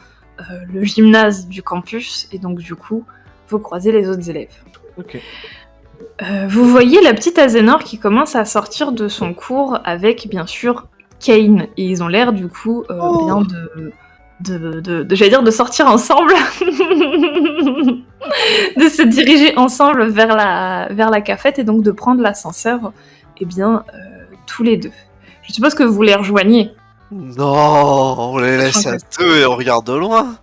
le gymnase du campus, et donc du coup, vous croisez les autres élèves. Ok. Vous voyez la petite Azénor qui commence à sortir de son cours avec, bien sûr, Kane, et ils ont l'air du coup bien j'allais dire de sortir ensemble, de se diriger ensemble vers la cafette et donc de prendre l'ascenseur, eh bien, tous les deux. Je suppose que vous les rejoignez. Non, on les laisse à deux et on regarde de loin.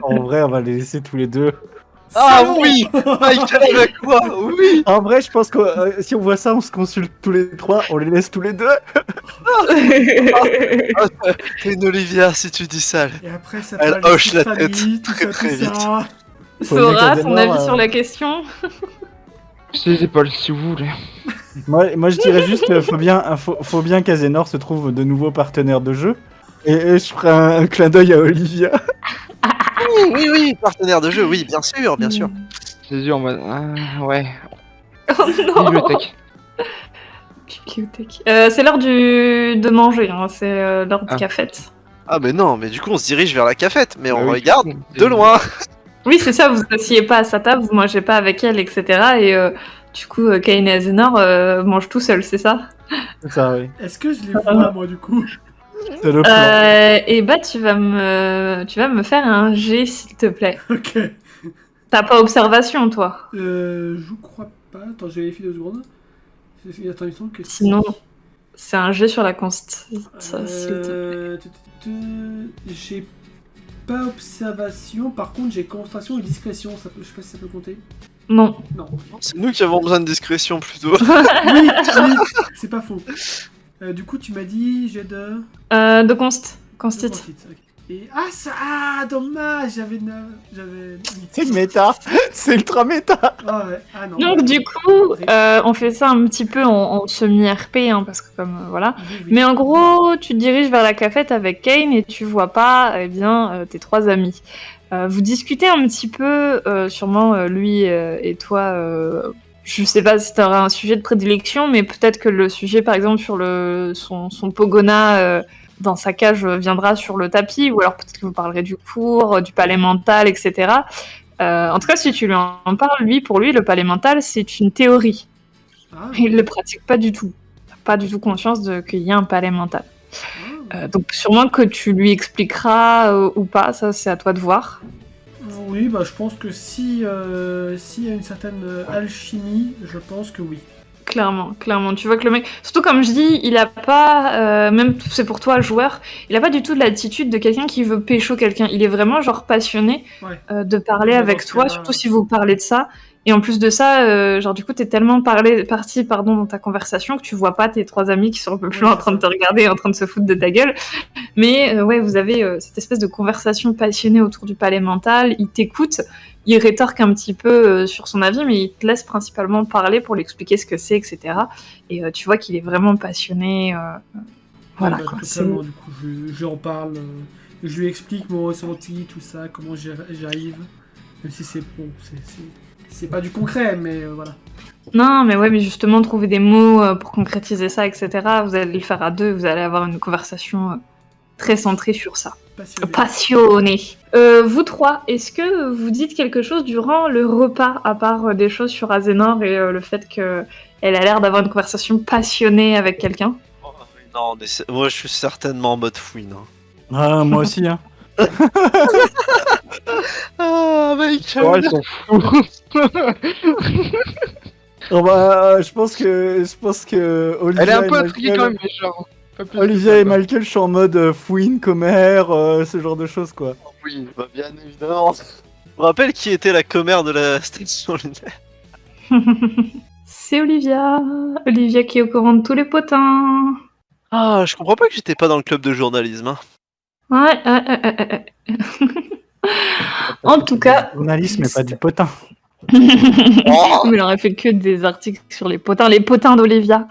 En vrai, on va les laisser tous les deux. Ah Salaud. oui, Michael avec moi, oui. En vrai, je pense que si on voit ça, on se consulte tous les trois, on les laisse tous les deux. Ah, t'es une Olivia si tu dis ça. Et après, ça Elle parle hoche de la famille, tête tout très, ça, très tout vite. ça. Sora, ton Azénor, avis sur la question? C'est les épaules, si vous voulez. Moi, je dirais juste, faut bien qu'Azénor se trouve de nouveaux partenaires de jeu. Et je ferai un clin d'œil à Olivia. Oui, partenaire de jeu, oui, bien sûr, bien sûr. C'est sûr, on va. Ouais. Oh non. Bibliothèque. Bibliothèque. C'est l'heure de manger, hein, c'est l'heure de Ah. cafette. Ah mais non, mais du coup on se dirige vers la cafette, mais on Bah oui, regarde c'est- de loin. Oui, c'est ça, vous asseyez pas à sa table, vous mangez pas avec elle, etc. Et du coup, Kane et Azénor mangent tout seuls, c'est ça? C'est ça, oui. Est-ce que je les vois, moi, du coup? C'est le plan. Et bah, tu vas me faire un G, s'il te plaît. Ok. T'as pas observation, toi? Je crois pas. Attends, je vérifie 2 secondes. Attends, il me semble que Sinon, c'est un G sur la constite, s'il te plaît. J'ai pas observation, par contre j'ai concentration et discrétion, je sais pas si ça peut compter. Non. Non. C'est nous qui avons besoin de discrétion plutôt. Oui, c'est pas faux. Du coup tu m'as dit j'ai de... De constite. Ok. Et dommage, j'avais 8. C'est méta. C'est ultra méta. Ah ouais, ah non. Donc du coup, on fait ça un petit peu en semi-RP, hein, parce que comme voilà. Oui. Mais en gros, tu te diriges vers la cafette avec Kane et tu vois pas, eh bien, tes 3 amis. Vous discutez un petit peu, sûrement lui et toi. Je sais pas si t'auras un sujet de prédilection, mais peut-être que le sujet, par exemple, sur son Pogona dans sa cage viendra sur le tapis, ou alors peut-être que vous parlerez du cours, du palais mental, etc. En tout cas, si tu lui en parles, pour lui, le palais mental, c'est une théorie. Ah, Il le pratique pas du tout. Pas du tout conscience qu'il y a un palais mental. Donc sûrement que tu lui expliqueras ou pas, ça c'est à toi de voir. Oui, bah je pense que s'il y a une certaine alchimie, je pense que oui. Clairement. Tu vois que le mec, surtout comme je dis, il a pas, même c'est pour toi le joueur, il a pas du tout de l'attitude de quelqu'un qui veut pécho quelqu'un. Il est vraiment genre passionné de parler Ouais, avec dans ce toi, cas-là, surtout si vous parlez de ça. Et en plus de ça, genre du coup t'es tellement parti dans ta conversation que tu vois pas tes 3 amis qui sont un peu plus loin en train de te regarder, en train de se foutre de ta gueule. Mais ouais, vous avez cette espèce de conversation passionnée autour du palais mental. Il t'écoute, il rétorque un petit peu sur son avis, mais il te laisse principalement parler pour lui expliquer ce que c'est, etc. Et tu vois qu'il est vraiment passionné. Voilà, bah, quoi. totalement, du coup, je en parle, je lui explique mon ressenti, tout ça, comment j'arrive. Même si c'est bon, c'est pas du concret, mais voilà. Non, mais ouais, mais justement, trouver des mots pour concrétiser ça, etc. Vous allez le faire à 2, vous allez avoir une conversation très centrée sur ça. Passionné. Vous 3, est-ce que vous dites quelque chose durant le repas, à part des choses sur Azénor et le fait que Elle a l'air d'avoir une conversation passionnée avec quelqu'un. Oh, non, moi je suis certainement en mode fouine. Hein. Ah, moi aussi, hein. Ah, Michael. Oh, ils sont fous. Oh, bah, je pense que Olivia Elle est un et peu intriguée Michael- quand même, mais genre. pas plus que Olivia ça, et quoi. Michael, je suis en mode fouine, commère, ce genre de choses, quoi. Oui, bah bien évidemment. Je me rappelle qui était la commère de la station lunaire. C'est Olivia. Olivia qui est au courant de tous les potins. Ah, je comprends pas que j'étais pas dans le club de journalisme. Hein. Ouais. En tout cas. Journalisme, mais pas du potin. Oh Mais il aurait fait que des articles sur les potins d'Olivia.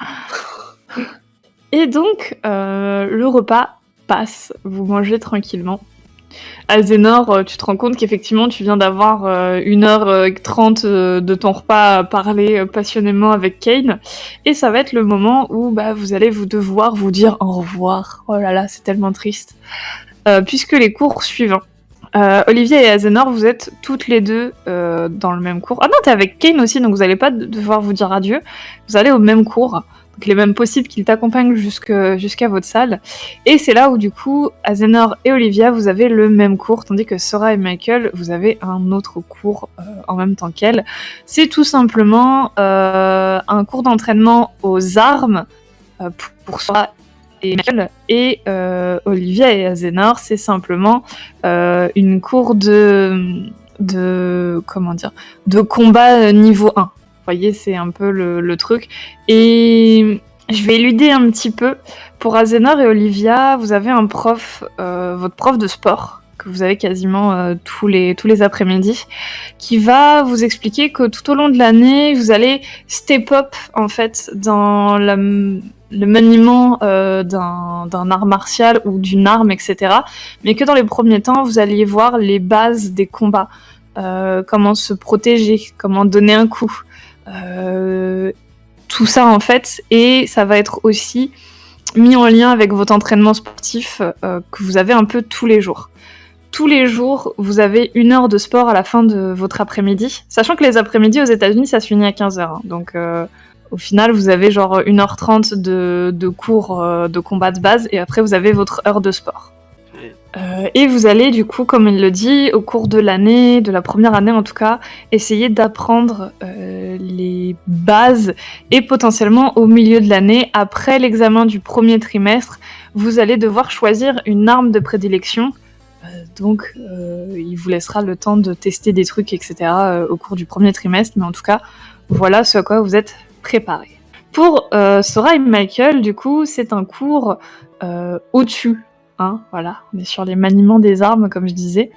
Et donc, le repas passe. Vous mangez tranquillement. Azénor, tu te rends compte qu'effectivement, tu viens d'avoir 1h30 de ton repas à parler passionnément avec Kane. Et ça va être le moment où vous allez devoir vous dire au revoir. Oh là là, c'est tellement triste. Puisque les cours suivants. Olivia et Azénor, vous êtes toutes les deux dans le même cours. Ah non, t'es avec Kane aussi, donc vous n'allez pas devoir vous dire adieu. Vous allez au même cours. Donc il est même possible qu'il t'accompagne jusqu'à votre salle. Et c'est là où du coup, Azénor et Olivia, vous avez le même cours, tandis que Sora et Michael, vous avez un autre cours en même temps qu'elle. C'est tout simplement un cours d'entraînement aux armes pour Sora et Michael, et Olivia et Azénor, c'est simplement une cour de combat niveau 1. Vous voyez, c'est un peu le truc. Et je vais éluder un petit peu. Pour Azénor et Olivia, vous avez un prof, votre prof de sport, que vous avez quasiment tous les après-midi, qui va vous expliquer que tout au long de l'année, vous allez step up, en fait, dans le maniement d'un art martial ou d'une arme, etc. Mais que dans les premiers temps, vous alliez voir les bases des combats. Comment se protéger, comment donner un coup. Tout ça, en fait. Et ça va être aussi mis en lien avec votre entraînement sportif que vous avez un peu tous les jours. Tous les jours, vous avez 1 heure de sport à la fin de votre après-midi. Sachant que les après-midi aux États-Unis, ça se finit à 15h. Hein. Donc, au final, vous avez genre 1h30 de cours de combat de base et après, vous avez votre heure de sport. Et vous allez, du coup, comme il le dit, au cours de l'année, de la première année en tout cas, essayer d'apprendre les bases et potentiellement au milieu de l'année, après l'examen du premier trimestre, vous allez devoir choisir une arme de prédilection. Donc, il vous laissera le temps de tester des trucs, etc. Au cours du premier trimestre, mais en tout cas, voilà ce à quoi vous êtes préparés. Pour Sora et Michael, du coup, c'est un cours au-dessus. Hein, voilà, on est sur les maniements des armes, comme je disais.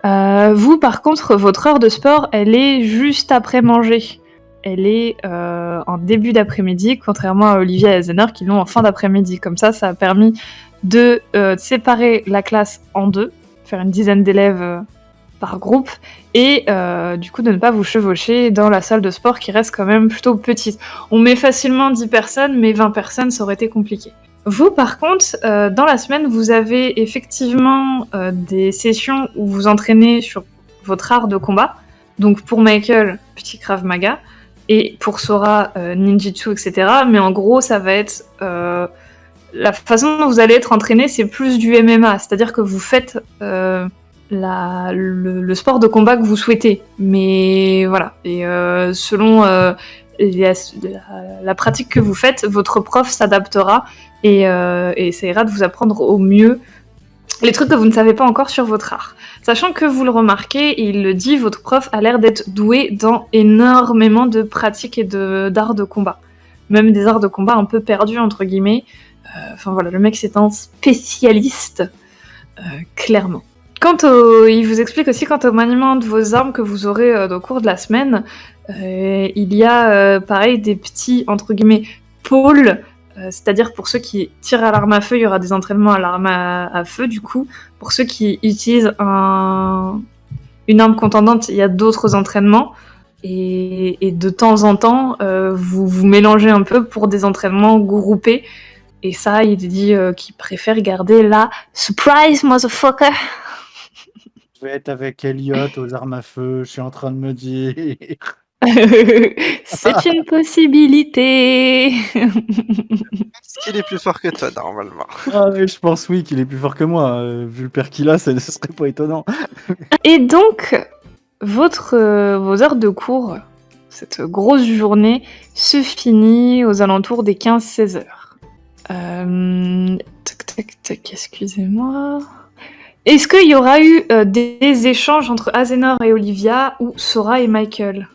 Vous, par contre, votre heure de sport, elle est juste après manger. Elle est en début d'après-midi, contrairement à Olivia et Azénor qui l'ont en fin d'après-midi. Comme ça a permis de séparer la classe en deux, faire une dizaine d'élèves par groupe, et du coup de ne pas vous chevaucher dans la salle de sport qui reste quand même plutôt petite. On met facilement 10 personnes, mais 20 personnes, ça aurait été compliqué. Vous, par contre, dans la semaine, vous avez effectivement des sessions où vous entraînez sur votre art de combat. Donc pour Michael, petit Krav Maga, et pour Sora, ninjutsu, etc. Mais en gros, ça va être... la façon dont vous allez être entraîné, c'est plus du MMA. C'est-à-dire que vous faites le sport de combat que vous souhaitez. Mais voilà. Et selon la pratique que vous faites, votre prof s'adaptera et essaiera de vous apprendre au mieux les trucs que vous ne savez pas encore sur votre art. Sachant que vous le remarquez, et il le dit, votre prof a l'air d'être doué dans énormément de pratiques et d'arts de combat. Même des arts de combat un peu perdus, entre guillemets. Enfin voilà, le mec c'est un spécialiste, clairement. Il vous explique aussi quant au maniement de vos armes que vous aurez au cours de la semaine, il y a pareil des petits, entre guillemets, pôles, c'est-à-dire pour ceux qui tirent à l'arme à feu, il y aura des entraînements à l'arme à feu du coup. Pour ceux qui utilisent une arme contendante, il y a d'autres entraînements. Et de temps en temps, vous vous mélangez un peu pour des entraînements groupés. Et ça, il dit qu'il préfère garder la surprise, motherfucker. Je vais être avec Elliot aux armes à feu, je suis en train de me dire. C'est une possibilité. Est-ce qu'il est plus fort que toi, normalement? Ah, oui, je pense oui qu'il est plus fort que moi. Vu le père qu'il a, ce serait pas étonnant. Et donc, vos heures de cours, cette grosse journée, se finit aux alentours des 15-16 heures. Tac, excusez-moi. Est-ce qu'il y aura eu des échanges entre Azenor et Olivia ou Sora et Michael?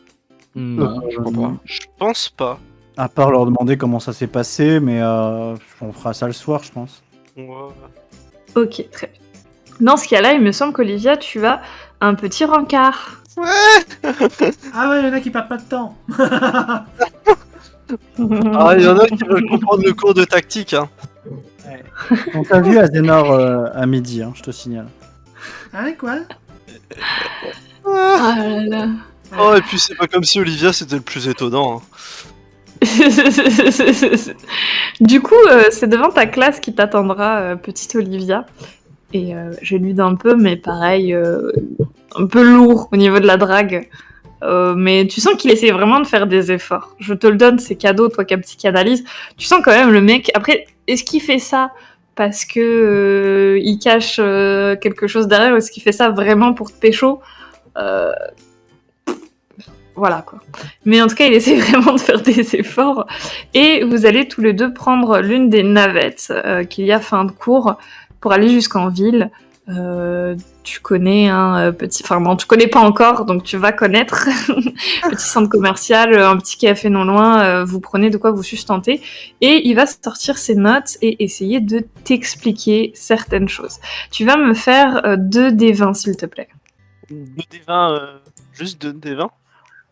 Non, je crois pas. Je pense pas. À part leur demander comment ça s'est passé, mais on fera ça le soir, je pense. Ouais. Ok, très bien. Dans ce cas-là, il me semble qu'Olivia, tu as un petit rencard. Ah ouais, il y en a qui perdent pas de temps. Ah, il y en a qui veulent comprendre le cours de tactique, hein. On t'a vu Azenor à midi, hein, je te signale. Hein, quoi? Ah là là. Oh, et puis c'est pas comme si Olivia c'était le plus étonnant, hein. Du coup, c'est devant ta classe qui t'attendra, petite Olivia. Et j'ai lu d'un peu, mais pareil, un peu lourd au niveau de la drague. Mais tu sens qu'il essaie vraiment de faire des efforts. Je te le donne, c'est cadeau, toi qui as psychanalyse. Tu sens quand même le mec. Après, est-ce qu'il fait ça parce que il cache quelque chose derrière, ou est-ce qu'il fait ça vraiment pour te pécho? Voilà quoi. Mais en tout cas, il essaie vraiment de faire des efforts. Et vous allez tous les deux prendre l'une des navettes qu'il y a fin de cours pour aller jusqu'en ville. Tu connais un petit... Enfin non, tu connais pas encore, donc tu vas connaître. Petit centre commercial, un petit café non loin, vous prenez de quoi vous sustenter. Et il va sortir ses notes et essayer de t'expliquer certaines choses. Tu vas me faire 2 D20, s'il te plaît. 2 D20, juste 2 D20?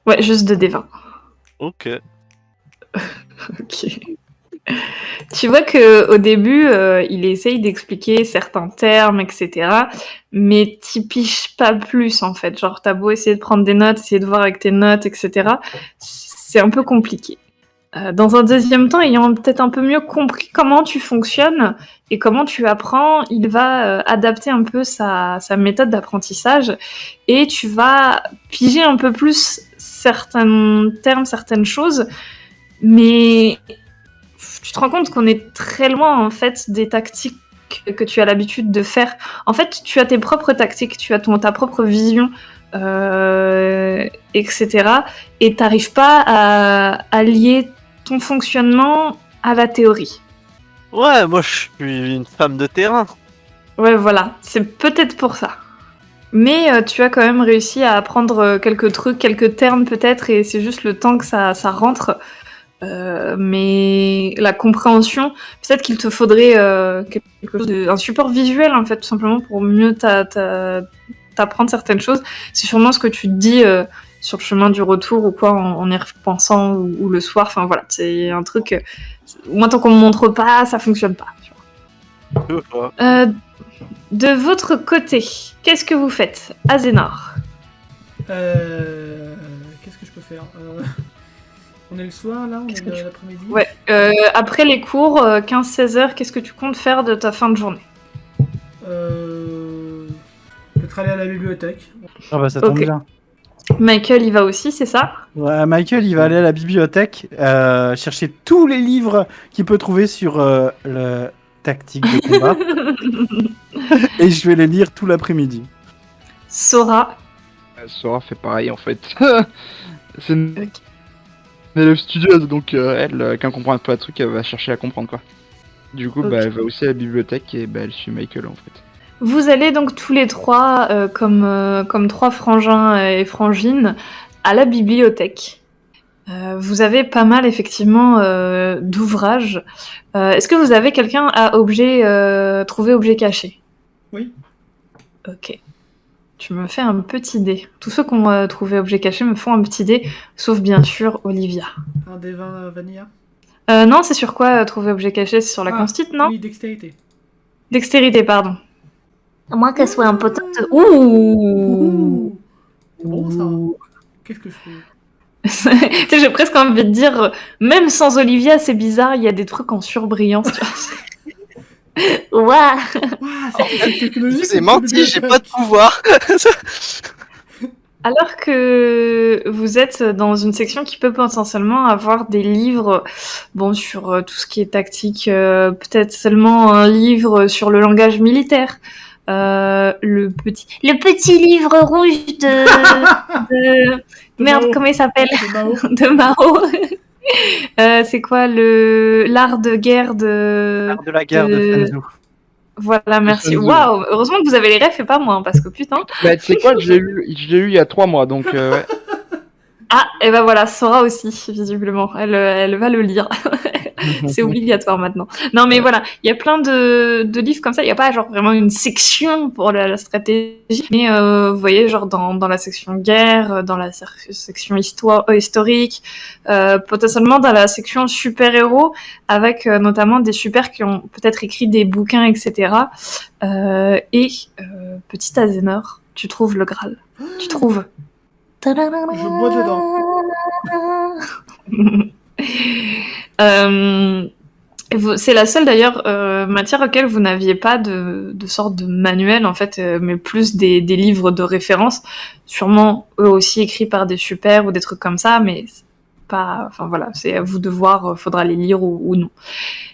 Ouais, juste 2 D20. Ok. Ok. Tu vois que au début, il essaye d'expliquer certains termes, etc. Mais t'y piches pas plus, en fait. Genre, t'as beau essayer de prendre des notes, essayer de voir avec tes notes, etc. C'est un peu compliqué. Dans un deuxième temps, ayant peut-être un peu mieux compris comment tu fonctionnes et comment tu apprends, il va adapter un peu sa méthode d'apprentissage et tu vas piger un peu plus certains termes, certaines choses, mais tu te rends compte qu'on est très loin en fait des tactiques que tu as l'habitude de faire. En fait, tu as tes propres tactiques, tu as ta propre vision, etc. Et t'arrives pas à lier ton fonctionnement à la théorie. Ouais, moi je suis une femme de terrain. Ouais, voilà, c'est peut-être pour ça. Mais tu as quand même réussi à apprendre quelques trucs, quelques termes peut-être, et c'est juste le temps que ça rentre. Mais la compréhension, peut-être qu'il te faudrait quelque chose un support visuel en fait, tout simplement pour mieux t'apprendre certaines choses. C'est sûrement ce que tu te dis sur le chemin du retour ou quoi, en y repensant ou le soir. Enfin voilà, c'est un truc. Moi, tant qu'on me montre pas, ça fonctionne pas. Tu vois. De votre côté, qu'est-ce que vous faites, Azenor? Qu'est-ce que je peux faire? On est le soir là, on est l'après-midi. Ouais. Après les cours, 15-16 heures, qu'est-ce que tu comptes faire de ta fin de journée? Peut-être aller à la bibliothèque. Ah bah ça tombe Ok. bien. Michael, il va aussi, c'est ça? Ouais, Michael, il va aller à la bibliothèque chercher tous les livres qu'il peut trouver sur le tactique de combat. Et je vais les lire tout l'après-midi. Sora. Sora fait pareil en fait. C'est une Ok. élève studieuse, donc elle, quand elle comprend pas un truc, elle va chercher à comprendre quoi. Du coup, Ok. elle va aussi à la bibliothèque et elle suit Michael en fait. Vous allez donc tous les trois, comme 3 frangins et frangines, à la bibliothèque. Vous avez pas mal effectivement d'ouvrages. Est-ce que vous avez quelqu'un à trouver objet caché? Oui. Ok. Tu me fais un petit dé. Tous ceux qui ont trouvé objet caché me font un petit dé, sauf bien sûr Olivia. Un des 20 vanilla. Non, c'est sur quoi trouver objet caché? C'est sur la constite, non? Oui, dextérité. Dextérité, pardon. À moins qu'elle soit un potin de... Ouh. C'est bon ça. Qu'est-ce que je fais? Tu sais, j'ai presque envie de dire, même sans Olivia, c'est bizarre, il y a des trucs en surbrillance, tu vois. Ouah. Ouah, c'est technologique. C'est menti, j'ai pas de pouvoir. Alors que vous êtes dans une section qui peut potentiellement avoir des livres, bon, sur tout ce qui est tactique, peut-être seulement un livre sur le langage militaire. Le petit livre rouge de... Merde, Mao. comment il s'appelle? De Mao. De Mao. C'est quoi l'art de guerre de... L'art de la guerre de Sun Tzu. Voilà, merci. Sun Tzu. Waouh, heureusement que vous avez les refs et pas moi, hein, parce que putain. Bah, tu sais quoi, je l'ai lu il y a 3 mois, donc ouais. Ah, et ben voilà, Sora aussi, visiblement. Elle va le lire. C'est obligatoire maintenant. Non, mais voilà, il y a plein de livres comme ça. Il n'y a pas genre vraiment une section pour la stratégie. Mais vous voyez, genre dans la section guerre, dans la section historique, potentiellement dans la section super-héros, avec notamment des super qui ont peut-être écrit des bouquins, etc. Petit Azénor, tu trouves le Graal. Tu trouves. Je bois dedans. C'est la seule d'ailleurs matière auquel vous n'aviez pas de sorte de manuel en fait, mais plus des livres de référence, sûrement eux aussi écrits par des super ou des trucs comme ça, mais pas. Enfin voilà, c'est à vous de voir, faudra les lire ou non.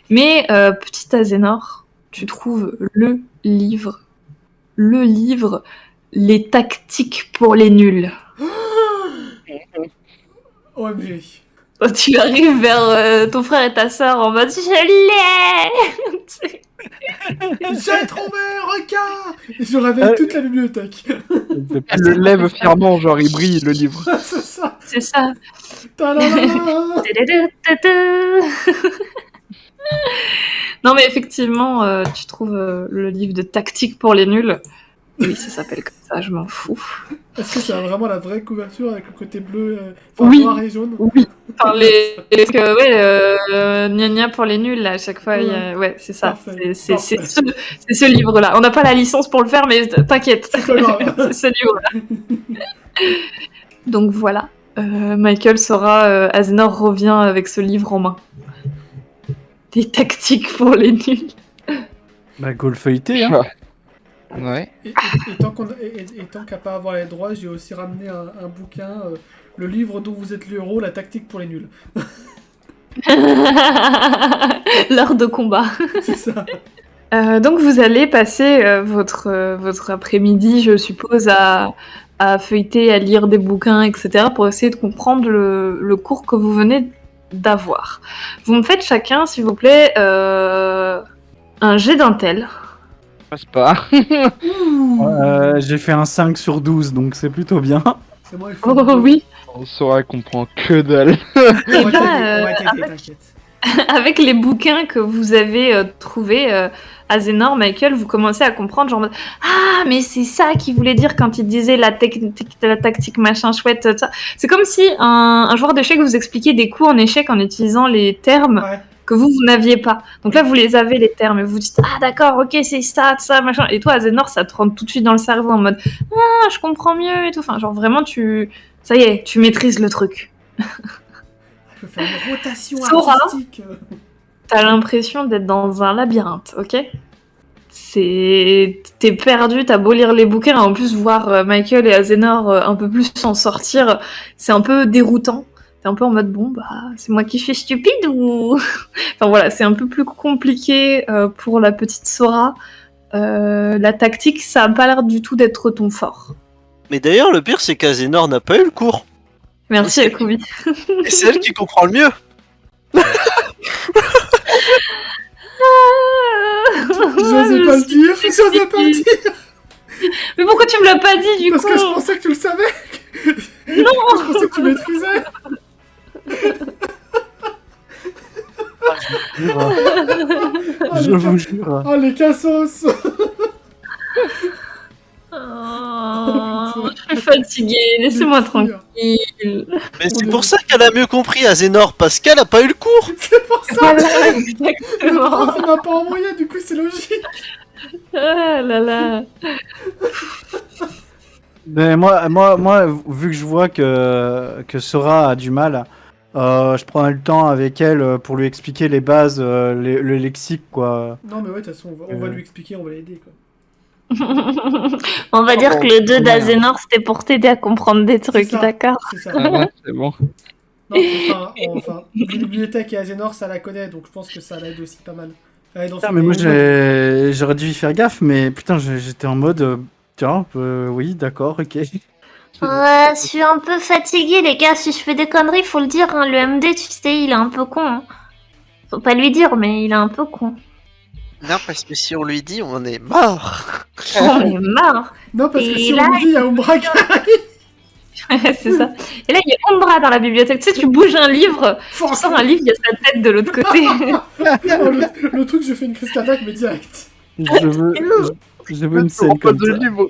Mais petit Azénor, tu trouves le livre, les tactiques pour les nuls. OMG. Tu arrives vers ton frère et ta sœur en mode je l'ai. J'ai trouvé un requin. Et je réveille toute la bibliothèque. Elle le lève fièrement, genre il brille le livre. C'est ça. C'est ça. Ta-la-la-la. Non mais effectivement, tu trouves le livre de tactique pour les nuls. Oui, ça s'appelle comme ça, je m'en fous. Est-ce que c'est vraiment la vraie couverture avec le côté bleu, Oui. noir et jaune? Oui. Enfin, gna gna pour les nuls, là, à chaque fois, il y a... Ouais, c'est ça. Parfait. C'est ce livre-là. On n'a pas la licence pour le faire, mais t'inquiète. C'est pas grave. C'est ce livre-là. Donc voilà. Michael saura, Azénor revient avec ce livre en main. Des tactiques pour les nuls. Bah, go le feuilleter, hein. Ouais. Et tant qu'à pas avoir les droits, j'ai aussi ramené un bouquin, le livre dont vous êtes le héros, la tactique pour les nuls. L'heure de combat. C'est ça. Donc vous allez passer votre après-midi, je suppose, à feuilleter, à lire des bouquins, etc. pour essayer de comprendre le cours que vous venez d'avoir. Vous me faites chacun, s'il vous plaît, un jet d'intel. Passe pas. J'ai fait un 5 sur 12, donc c'est plutôt bien. C'est moi, il faut. Oh oui. On saura qu'on prend que dalle. Et On va bah, t'aider, t'inquiète. avec les bouquins que vous avez trouvés, Azénor, Michael, vous commencez à comprendre, genre, ah, mais c'est ça qu'il voulait dire quand il disait la tactique machin chouette, ça. C'est comme si un joueur d'échecs vous expliquait des coups en échec en utilisant les termes Ouais. que vous n'aviez pas. Donc là, vous les avez, les termes, et vous dites, ah d'accord, ok, c'est ça, machin. Et toi, Azénor, ça te rentre tout de suite dans le cerveau en mode, ah, je comprends mieux et tout. Enfin, genre vraiment, ça y est, tu maîtrises le truc. Je peux faire une rotation Sora. artistique. T'as l'impression d'être dans un labyrinthe, ok? T'es perdu, t'as beau lire les bouquins, en plus voir Michael et Azénor un peu plus s'en sortir, c'est un peu déroutant. T'es un peu en mode, bon, bah, c'est moi qui suis stupide ou... Enfin voilà, c'est un peu plus compliqué pour la petite Sora. La tactique, ça a pas l'air du tout d'être ton fort. Mais d'ailleurs, le pire, c'est qu'Azénor n'a pas eu le cours. Merci, Akubi. Et c'est elle qui comprend le mieux. J'osais pas le dire. J'osais pas le dire. Mais pourquoi tu me l'as pas dit du Parce coup? que je pensais que tu le savais. Non. Je pensais que tu maîtrisais. Je vous jure. Oh, les cassos. Oh, je suis fatiguée, laissez-moi tranquille. Mais c'est pour ça qu'elle a mieux compris, Azénor, parce qu'elle a pas eu le cours. C'est pour ça. Voilà, Le exactement. prof, il m'a pas envoyé, du coup, c'est logique. Ah là là. Mais moi, vu que je vois que Sora a du mal, je prends le temps avec elle pour lui expliquer les bases, le lexique, quoi. Non, mais ouais, de toute façon, on va lui expliquer, on va l'aider, quoi. On va dire que le 2 d'Azénor, c'était pour t'aider à comprendre des trucs, ça. d'accord? C'est ça. Ah ouais, c'est bon. Non, enfin, la bibliothèque et Azénor, ça la connaît, donc je pense que ça l'aide aussi pas mal. Elle est dans Putain, son mais moi pays. j'aurais dû y faire gaffe, mais putain, j'étais en mode tiens, oui, d'accord, ok. Ouais, je suis un peu fatiguée, les gars. Si je fais des conneries, faut le dire. Hein. Le MD, tu sais, il est un peu con. Hein. Faut pas lui dire, mais il est un peu con. Non, parce que si on lui dit, on est mort. On est marre. Non, parce que Et si là, on lui dit, il y a Umbra qui C'est ça. Et là, il y a Umbra dans la bibliothèque. Tu sais, tu bouges un livre, Fuck. tu sors un livre, il y a sa tête de l'autre côté. Oh, le truc, je fais une crise cardiaque, mais direct. Je veux une Tu scène comme repasses ça. le livre,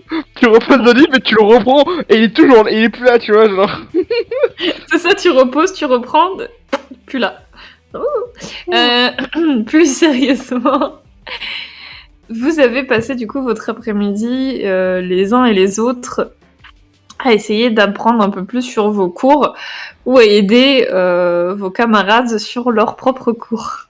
et tu le reprends et il est toujours, il est plus là, tu vois, genre. C'est ça, tu reposes, tu reprends, plus là. Plus sérieusement, vous avez passé du coup votre après-midi les uns et les autres à essayer d'apprendre un peu plus sur vos cours ou à aider vos camarades sur leurs propres cours.